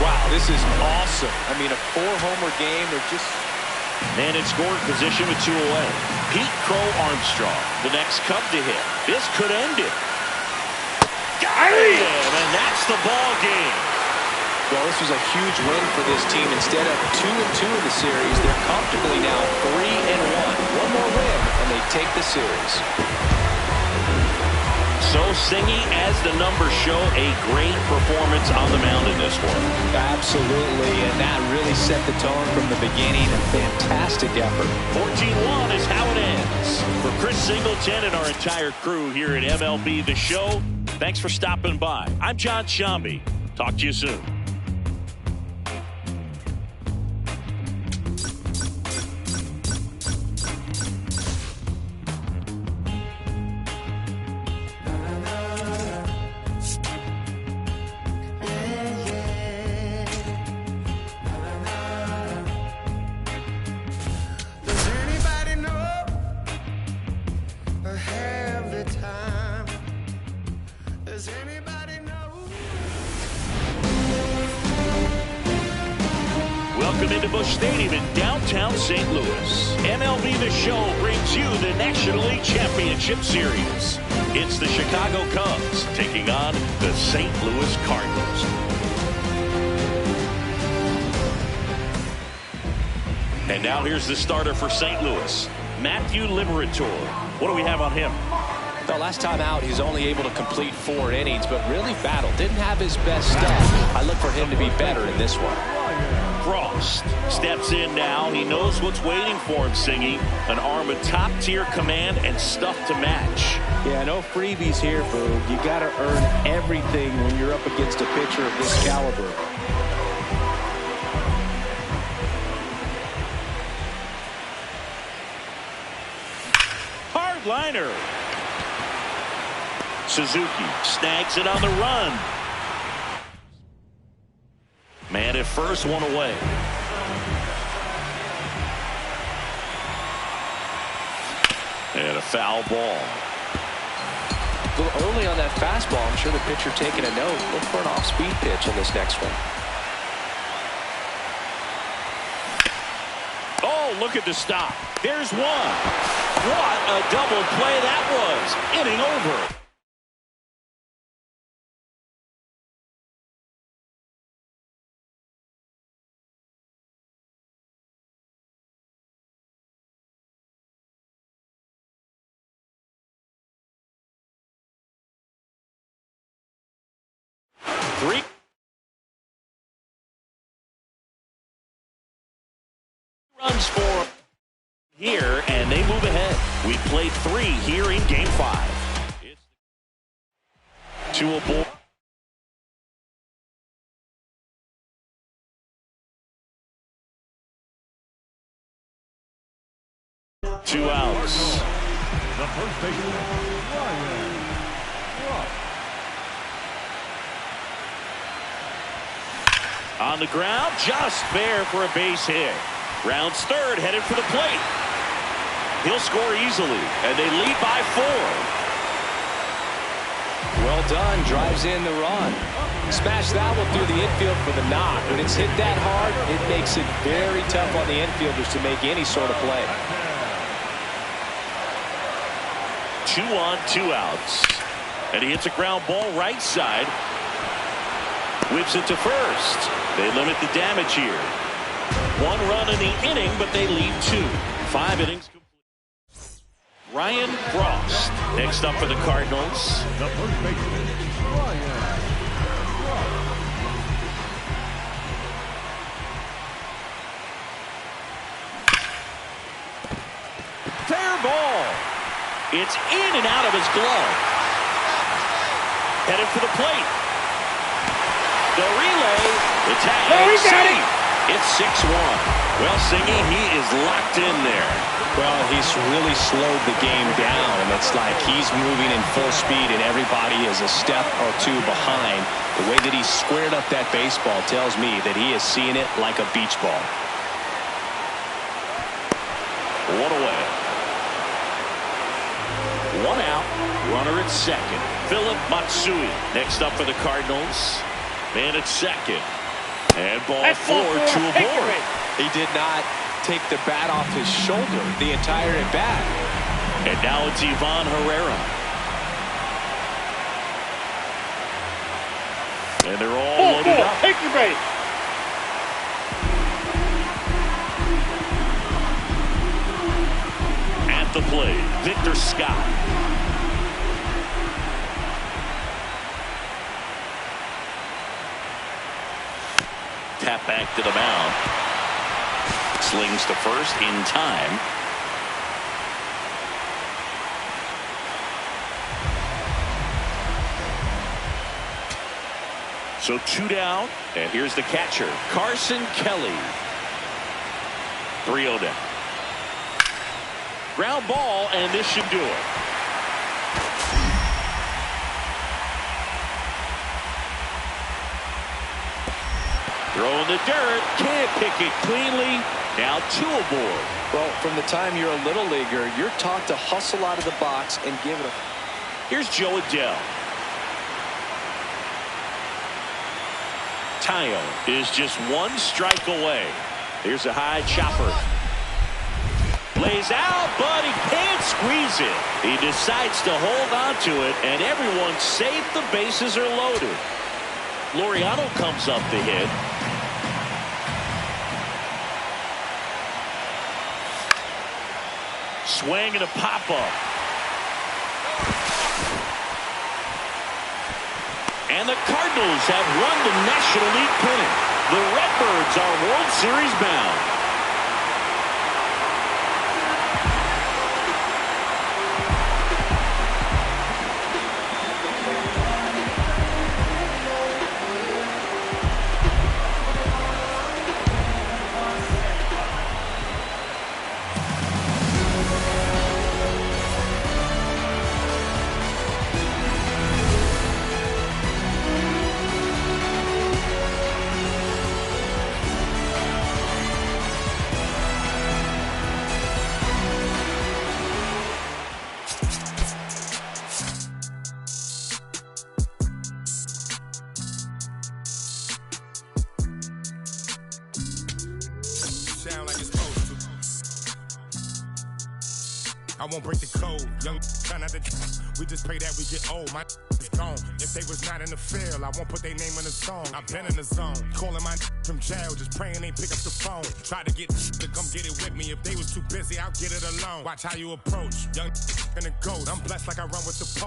Wow, this is awesome. I mean, a 4-homer game. They're just... And in scoring position with 2 away. Pete Crow Armstrong, the next Cub to hit. This could end it. Got him, and that's the ball game. Well, this was a huge win for this team. Instead of 2-2 in the series, they're comfortably now 3-1. One more win, and they take the series. So Singy, as the numbers show, a great performance on the mound in this one. Absolutely, and that really set the tone from the beginning. A fantastic effort. 14-1 is how it ends. For Chris Singleton and our entire crew here at MLB The Show, thanks for stopping by. I'm John Shambi. Talk to you soon. Welcome into Busch Stadium in downtown St. Louis. MLB The Show brings you the National League Championship Series. It's the Chicago Cubs taking on the St. Louis Cardinals. And now here's the starter for St. Louis, Matthew Liberatore. What do we have on him? The last time out, he's only able to complete 4 innings, but really battled. Didn't have his best stuff. I look for him to be better in this one. Frost steps in now. He knows what's waiting for him, Singy. An arm of top-tier command and stuff to match. Yeah, no freebies here, Boog. You got to earn everything when you're up against a pitcher of this caliber. Hard liner. Suzuki snags it on the run. Man at first, one away. And a foul ball. A little early on that fastball. I'm sure the pitcher taking a note. Look for an off-speed pitch on this next one. Oh, look at the stop. There's one. What a double play that was. Inning over. Three runs for here, and they move ahead. We played 3 here in Game 5. It's to a ball. Two outs. The first baseman, Ryan. On the ground, just fair for a base hit. Rounds third, headed for the plate. He'll score easily, and they lead by 4. Well done. Drives in the run. Smash that one through the infield for the knock. When it's hit that hard, it makes it very tough on the infielders to make any sort of play. 2 on, 2 outs. And he hits a ground ball right side. Whips it to first. They limit the damage here. 1 run in the inning, but they leave 2. 5 innings complete. Ryan Frost next up for the Cardinals. The first baseman, Ryan. Fair ball. It's in and out of his glove. Headed for the plate. The relay, the tag, safe. It's 6-1. Well, Singy, he is locked in there. Well, he's really slowed the game down, and it's like he's moving in full speed, and everybody is a step or 2 behind. The way that he squared up that baseball tells me that he is seeing it like a beach ball. 1 away. 1 out. Runner at second. Philip Matsui next up for the Cardinals. Man at second. And ball 4 to a board. He did not take the bat off his shoulder the entire at bat. And now it's Ivan Herrera. And they're all loaded up. Take your base. At the plate, Victor Scott. Tap back to the mound. Slings to first in time. So 2 down, and here's the catcher, Carson Kelly. 3-0 down. Ground ball, and this should do it. Throwing the dirt, can't pick it cleanly. Now 2 aboard. Well, from the time you're a little leaguer, you're taught to hustle out of the box and give it a... Here's Joe Adele. Tayo is just 1 strike away. Here's a high chopper. Lays out, but he can't squeeze it. He decides to hold on to it, and everyone's safe. The bases are loaded. Laureano comes up to hit. Swing and a pop-up. And the Cardinals have won the National League pennant. The Redbirds are World Series bound. Sound like it's supposed to. I won't break the code. Young try not to. We just pray that we get old. My is gone. If they was not in the field, I won't put their name in the song. I've been in the zone. Calling my from jail, just praying they pick up the phone. Try to get to come get it with me. If they was too busy, I'll get it alone. Watch how you approach. Young and the ghost. I'm blessed like I run with the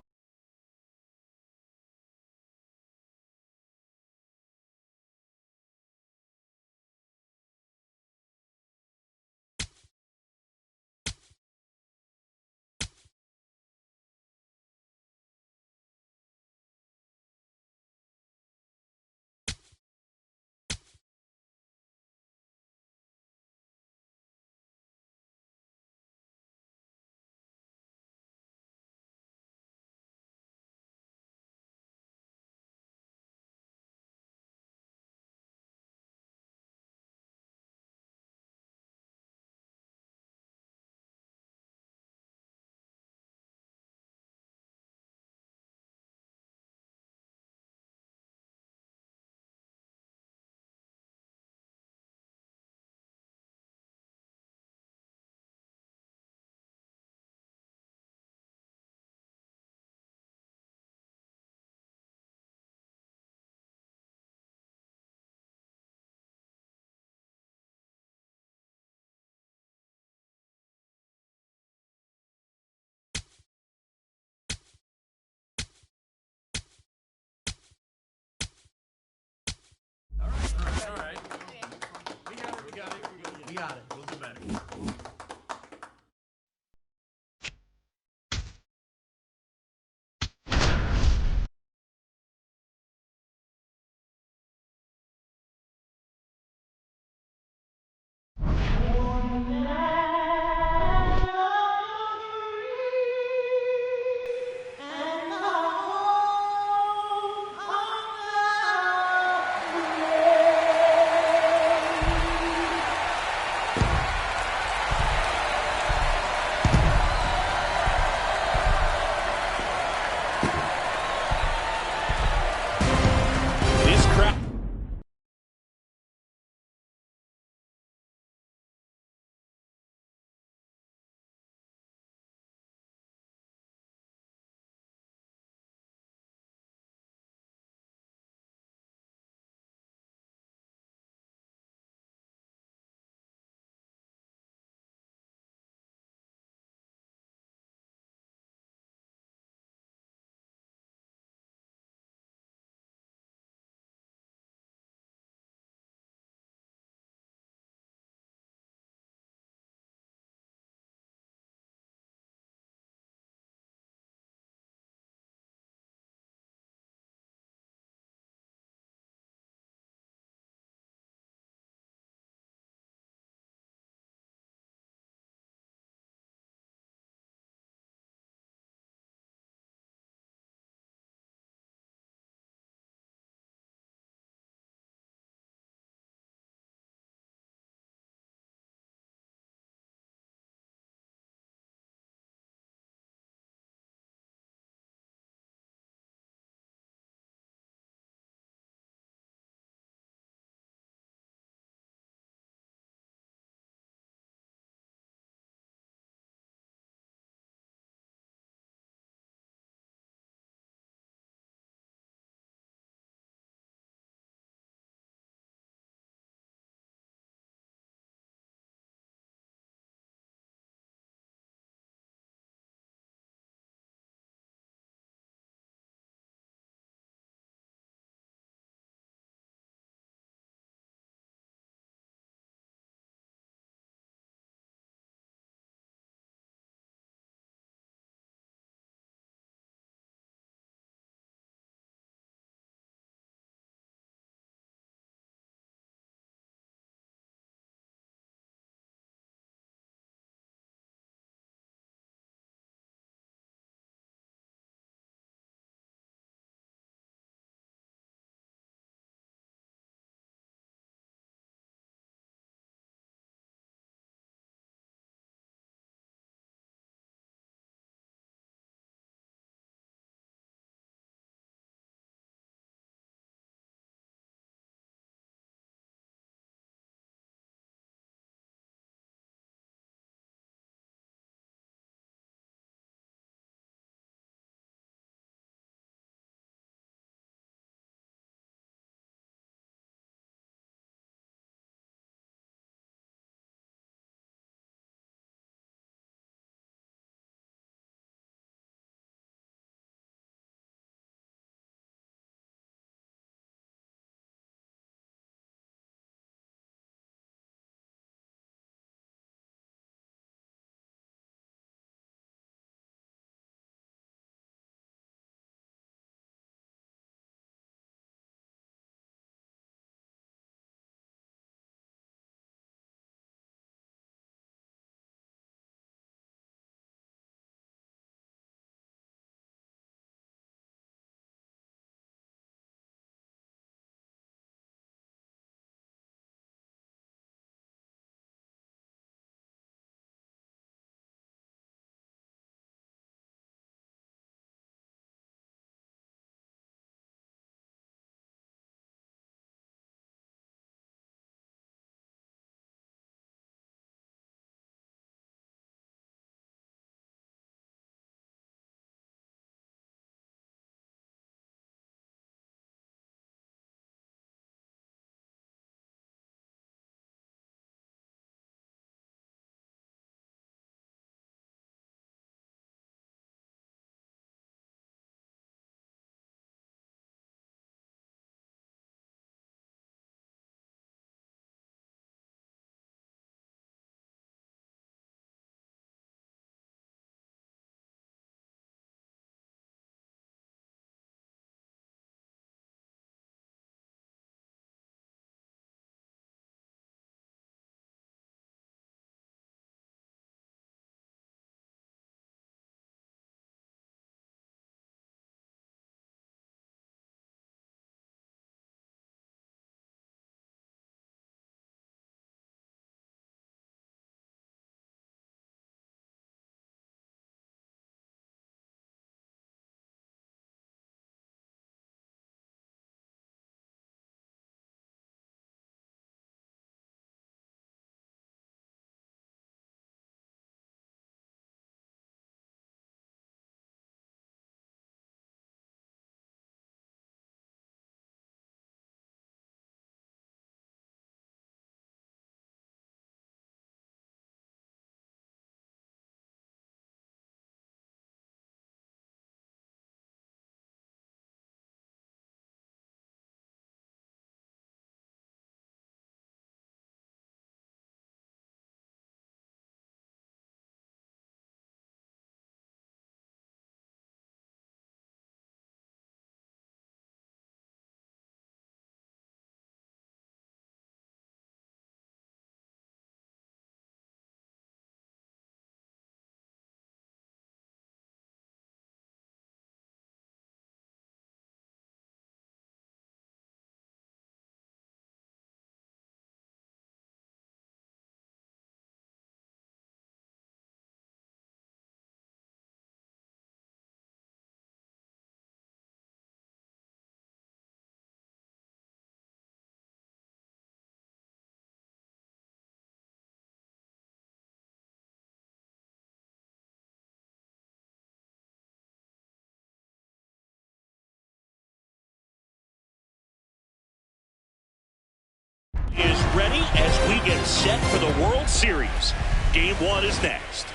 Is ready as we get set for the World Series. Game 1 is next.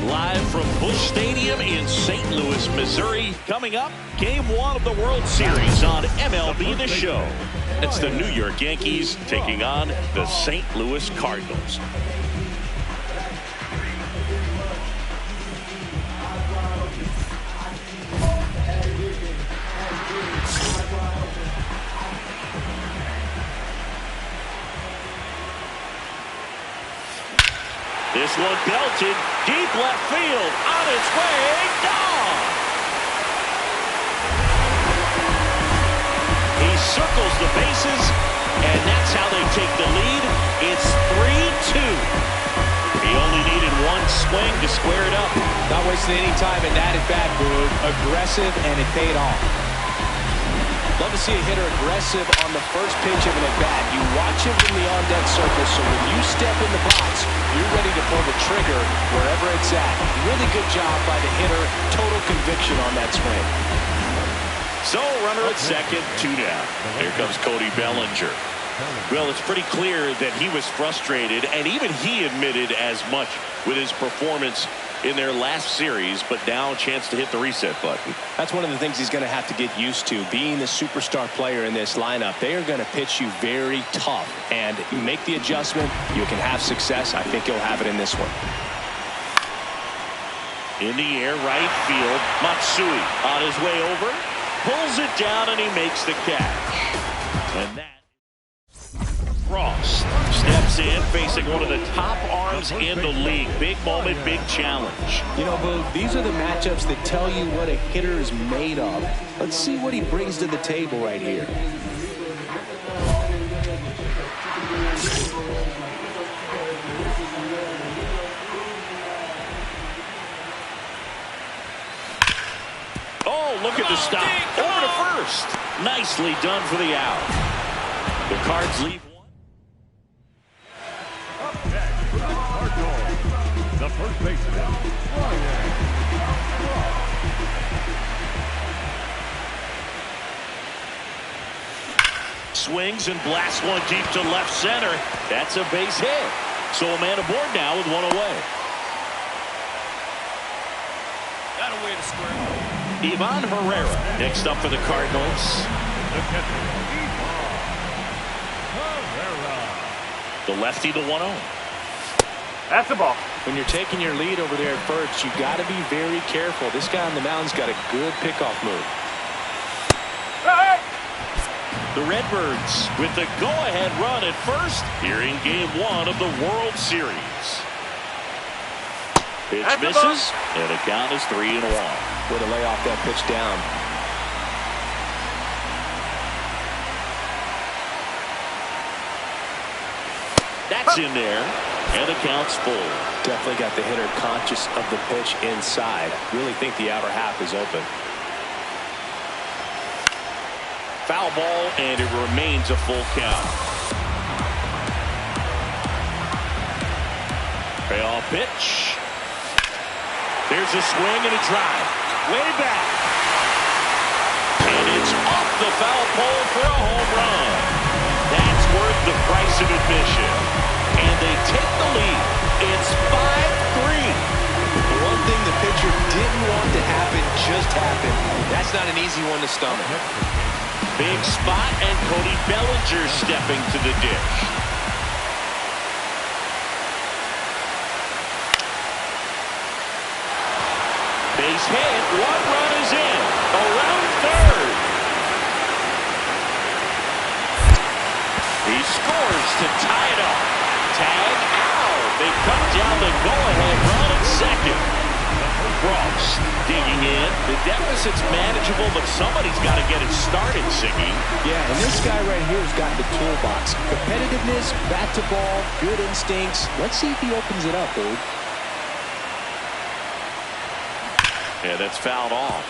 Live from Busch Stadium in St. Louis, Missouri. Coming up, Game 1 of the World Series on MLB The Show. It's the New York Yankees taking on the St. Louis Cardinals. This one belted deep left field, on its way, gone. He circles the bases, and that's how they take the lead. It's 3-2. He only needed one swing to square it up. Not wasting any time in that at-bat, Boog. Aggressive, and it paid off. Love to see a hitter aggressive on the first pitch of an at-bat. You watch him from the on-deck circle, so when you step in the box, you're ready to pull the trigger wherever it's at. Really good job by the hitter. Total conviction on that swing. So, runner at second, 2 down. Here comes Cody Bellinger. Well, it's pretty clear that he was frustrated, and even he admitted as much with his performance in their last series, but now a chance to hit the reset button. That's one of the things he's going to have to get used to. Being the superstar player in this lineup, they are going to pitch you very tough, and you make the adjustment, you can have success. I think you'll have it in this one. In the air, right field, Matsui on his way over, pulls it down, and he makes the catch. And that Frost steps in, facing one of the top arms in the league. Big moment, big challenge. You know, Boog, these are the matchups that tell you what a hitter is made of. Let's see what he brings to the table right here. Oh, look at the stop. Over to first. Nicely done for the out. The Cards lead. The first baseman, swings and blasts one deep to left center. That's a base hit. So a man aboard now with one away. Got a way to square. Ivan Herrera next up for the Cardinals. the catcher, Ivan Herrera. The lefty, the 1-0. That's the ball. When you're taking your lead over there at first, you got to be very careful. This guy on the mound's got a good pickoff move. The Redbirds with the go-ahead run at first here in Game 1 of the World Series. Pitch misses, and the count is 3-1. Way to lay off that pitch down. That's in there, and the count's full. Definitely got the hitter conscious of the pitch inside. Really think the outer half is open. Foul ball, and it remains a full count. Payoff pitch. There's a swing and a drive. Way back. And it's off the foul pole for a home run. That's worth the price of admission. And they take the lead. It's 5-3. The one thing the pitcher didn't want to happen just happened. That's not an easy one to stomach. Big spot, and Cody Bellinger stepping to the dish. Base hit, one run is in. Around third. He scores to tie it up. Tag out. They cut down the go-ahead run at second. Frost digging in. The deficit's manageable, but somebody's got to get it started, Siggy. Yeah, and this guy right here has got the toolbox. Competitiveness, bat to ball, good instincts. Let's see if he opens it up, dude. Yeah, that's fouled off.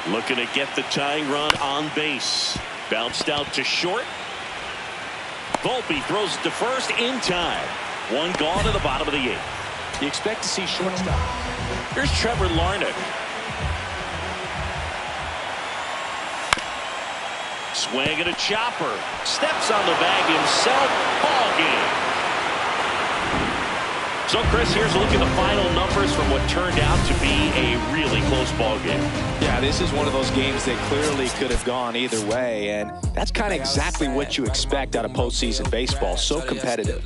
Looking to get the tying run on base. Bounced out to short. Volpe throws it to first in time. One gone to the bottom of the 8th. You expect to see shortstop. Here's Trevor Larnach. Swing and a chopper. Steps on the bag himself. Ball game. So, Chris, here's a look at the final numbers from what turned out to be a really close ball game. Yeah, this is one of those games that clearly could have gone either way, and that's kind of exactly what you expect out of postseason baseball. So competitive.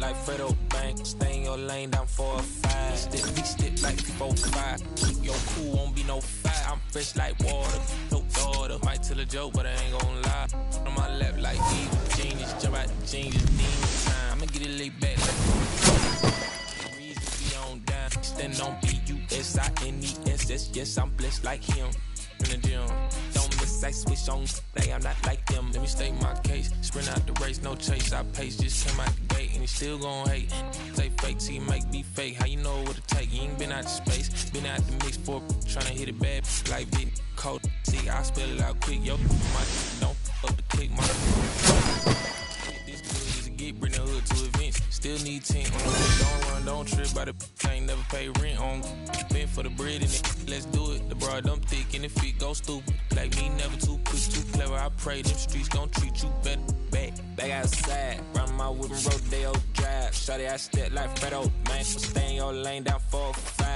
Fresh like water, no daughter. Might tell a joke, but I ain't gonna lie. On my lap like evil genius, jump out the genius, demon time. I'ma get it laid back like reason be on down. Stand on P-U-S-I-N-E-S-S. Yes, I'm blessed like him. In the gym, don't miss, I switch on. I'm not like them. Let me state my case. Sprint out the race, no chase. I pace, just came out the gate, and he still gon' hate. Say fake, till you make me fake. How you know what to take? You ain't been out the space, been out the mix for tryna hit it bad like big cold. See, I spell it out quick, yo. My don't up the click, my. This good as a get, bring the hood to events. Still need 10 on the hood, don't run, don't trip. By the ain't never pay rent on. Been for the bread and it, let's do it. The broad, I'm thick and the feet go stupid. Like me, never too quick, too clever. I pray them streets gon' treat you better. Back outside, run my whip and Rodeo Drive. Shawty, I step like Fredo, man. Stay in your lane down 4-5.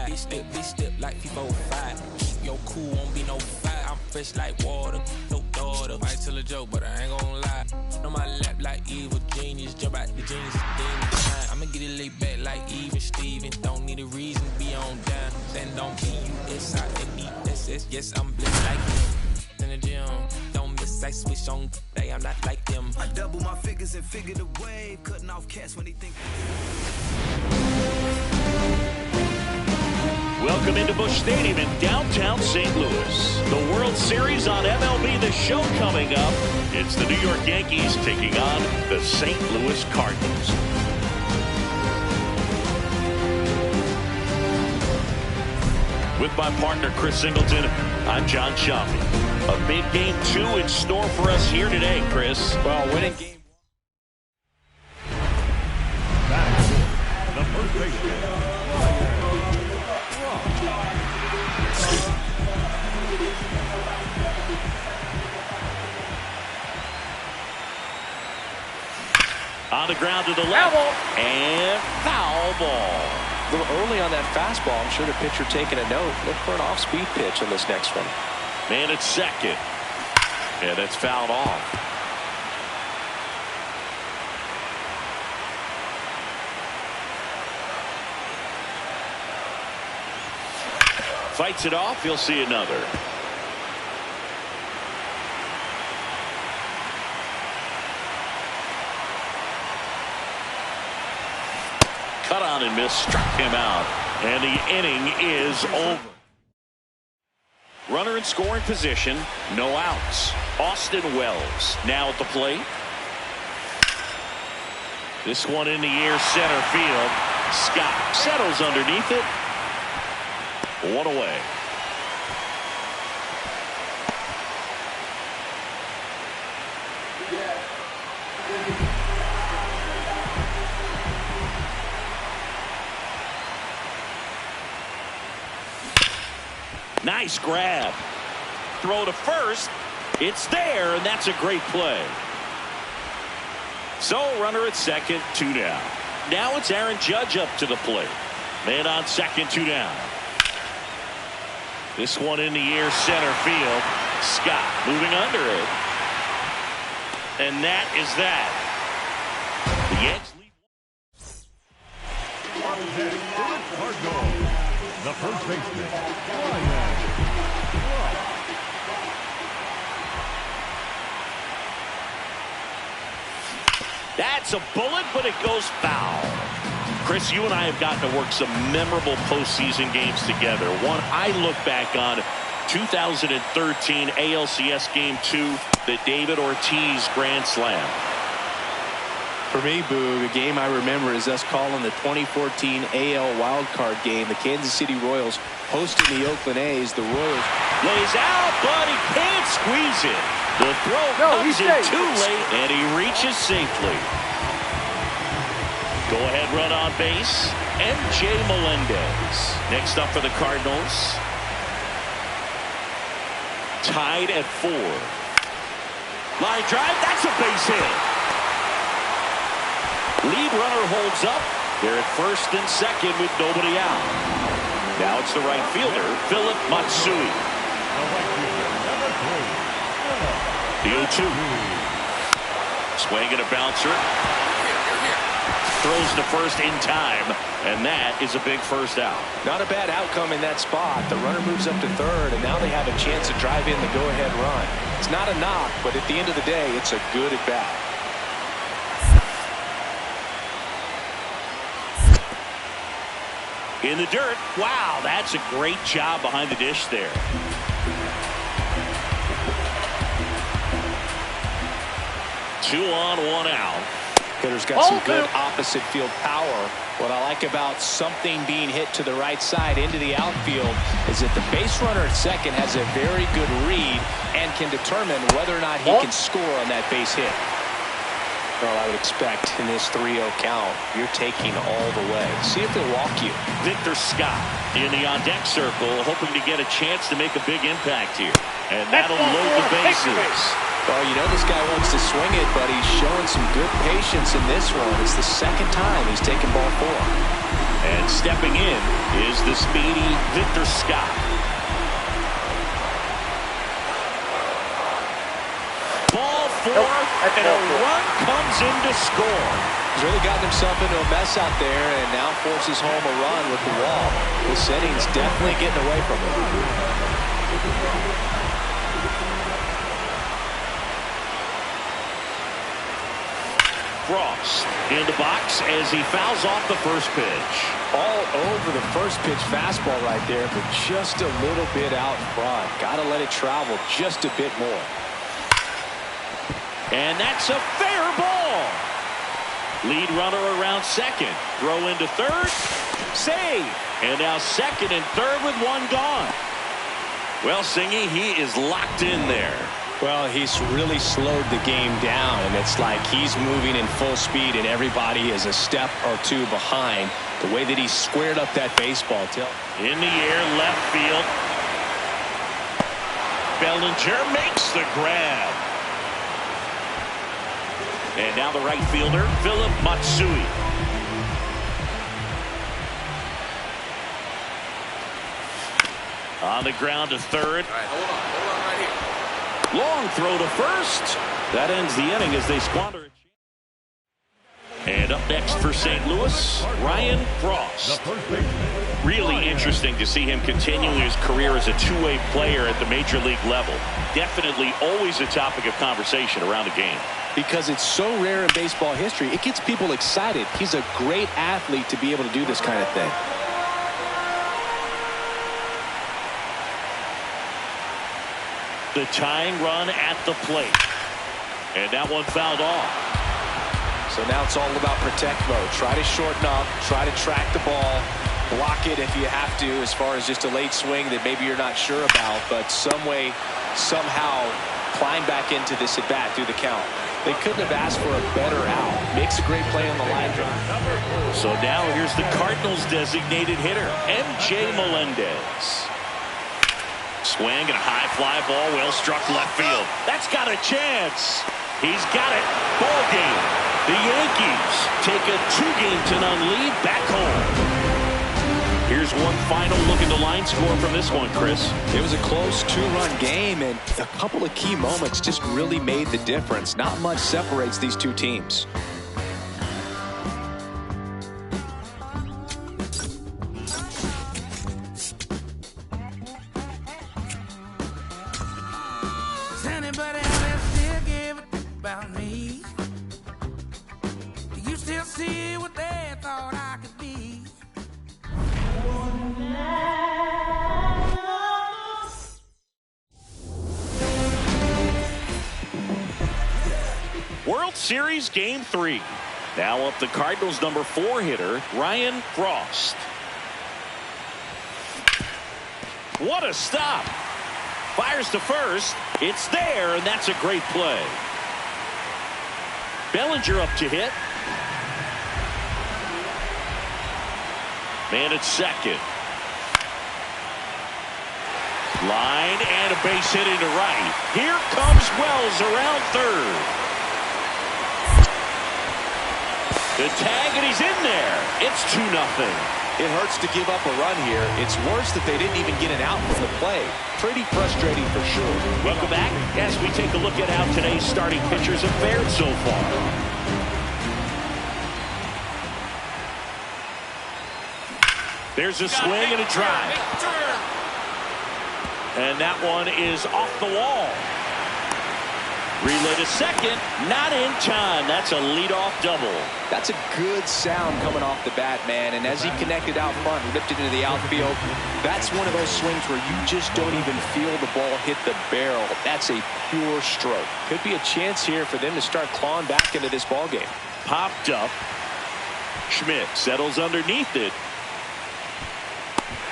Bitch step like people 5. Keep your cool, won't be no fight. I'm fresh like water, no daughter. Might tell a joke, but I ain't gon' lie. On my lap like evil genius, jump out the genius, demon time. I'ma get it laid back like even Steven. Don't need a reason, be on down. Stand on P-U-S-I-N-E-S-S. Yes, I'm blessed like him. In the gym, don't miss, I switch on. I'm not like them. I double my figures and figure the wave, cutting off cats when they think. Welcome into Busch Stadium in downtown St. Louis. The World Series on MLB, the show coming up. It's the New York Yankees taking on the St. Louis Cardinals. With my partner, Chris Singleton, I'm John Shopping. A big game 2 in store for us here today, Chris. Well, winning game. Batting the first baseman. On the ground to the left. And foul ball. A little early on that fastball. I'm sure the pitcher taking a note. Look for an off-speed pitch on this next one. Man at second. And it's fouled off. Fights it off. He'll see another. Cut on and miss, struck him out, and the inning is over. Runner in scoring position, no outs. Austin Wells now at the plate. This one in the air, center field. Scott settles underneath it. One away. Nice grab. Throw to first. It's there, and that's a great play. So, runner at second, 2 down. Now it's Aaron Judge up to the plate. Man on second, 2 down. This one in the air, center field. Scott moving under it. And that is that. The Yanks lead. The first baseman. That's a bullet, but it goes foul. Chris, you and I have gotten to work some memorable postseason games together. One I look back on, 2013 ALCS Game 2, the David Ortiz Grand Slam. For me, Boog, a game I remember is us calling the 2014 AL wildcard game. The Kansas City Royals hosting the Oakland A's. The Royals lays out, but he can't squeeze it. The throw comes in too late, and he reaches safely. Go-ahead run on base, MJ Melendez. Next up for the Cardinals. Tied at 4. Line drive, that's a base hit. Lead runner holds up. They're at first and second with nobody out. Now it's the right fielder, Philip Matsui. The 0-2. Swing and a bouncer. Throws to first in time, and that is a big first out. Not a bad outcome in that spot. The runner moves up to third, and now they have a chance to drive in the go-ahead run. It's not a knock, but at the end of the day, it's a good at bat. In the dirt. Wow, that's a great job behind the dish there. Two on, one out. Hitter's got some good opposite field power. What I like about something being hit to the right side into the outfield is that the base runner at second has a very good read and can determine whether or not he can score on that base hit. Well, I would expect in this 3-0 count, you're taking all the way. See if they walk you. Victor Scott in the on-deck circle, hoping to get a chance to make a big impact here. And that'll load the bases. Well, you know this guy wants to swing it, but he's showing some good patience in this one. It's the second time he's taken ball 4. And stepping in is the speedy Victor Scott. Ball 4, and a run comes in to score. He's really gotten himself into a mess out there and now forces home a run with the wall. This inning's definitely getting away from him. Frost in the box as he fouls off the first pitch. All over the first pitch fastball right there, but just a little bit out front. Got to let it travel just a bit more. And that's a fair ball. Lead runner around second. Throw into third. Save. And now second and third with one gone. Well, Singy, he is locked in there. Well, he's really slowed the game down, and it's like he's moving in full speed, and everybody is a step or two behind. The way that he squared up that baseball. In the air, left field. Bellinger makes the grab. And now the right fielder, Philip Matsui. On the ground to third. All right, hold on right here. Long throw to first. That ends the inning as they squander it. And up next for St. Louis, Ryan Frost. Really interesting to see him continuing his career as a two-way player at the major league level. Definitely always a topic of conversation around the game. Because it's so rare in baseball history, it gets people excited. He's a great athlete to be able to do this kind of thing. The tying run at the plate. And that one fouled off. So now it's all about protect mode. Try to shorten up, try to track the ball, block it if you have to, as far as just a late swing that maybe you're not sure about, but some way, somehow climb back into this at bat through the count. They couldn't have asked for a better out. Makes a great play on the line drive. So now here's the Cardinals designated hitter, MJ Melendez. Swing and a high fly ball, well struck left field. That's got a chance. He's got it. Ball game. The Yankees take a 2-0 lead back home. Here's one final look at the line score from this one, Chris. It was a close 2-run game, and a couple of key moments just really made the difference. Not much separates these two teams. World Series Game 3. Now up the Cardinals' number 4 hitter, Ryan Frost. What a stop. Fires to first. It's there, and that's a great play. Bellinger up to hit. Man at second. Line and a base hit into right. Here comes Wells around third. The tag, and he's in there. It's 2-0. It hurts to give up a run here. It's worse that they didn't even get an out from the play. Pretty frustrating for sure. Welcome back as we take a look at how today's starting pitchers have fared so far. There's a swing and a drive. And that one is off the wall. Relay to second, not in time. That's a leadoff double. That's a good sound coming off the bat, man. And as he connected out front and ripped it into the outfield, that's one of those swings where you just don't even feel the ball hit the barrel. That's a pure stroke. Could be a chance here for them to start clawing back into this ball game. Popped up. Schmidt settles underneath it.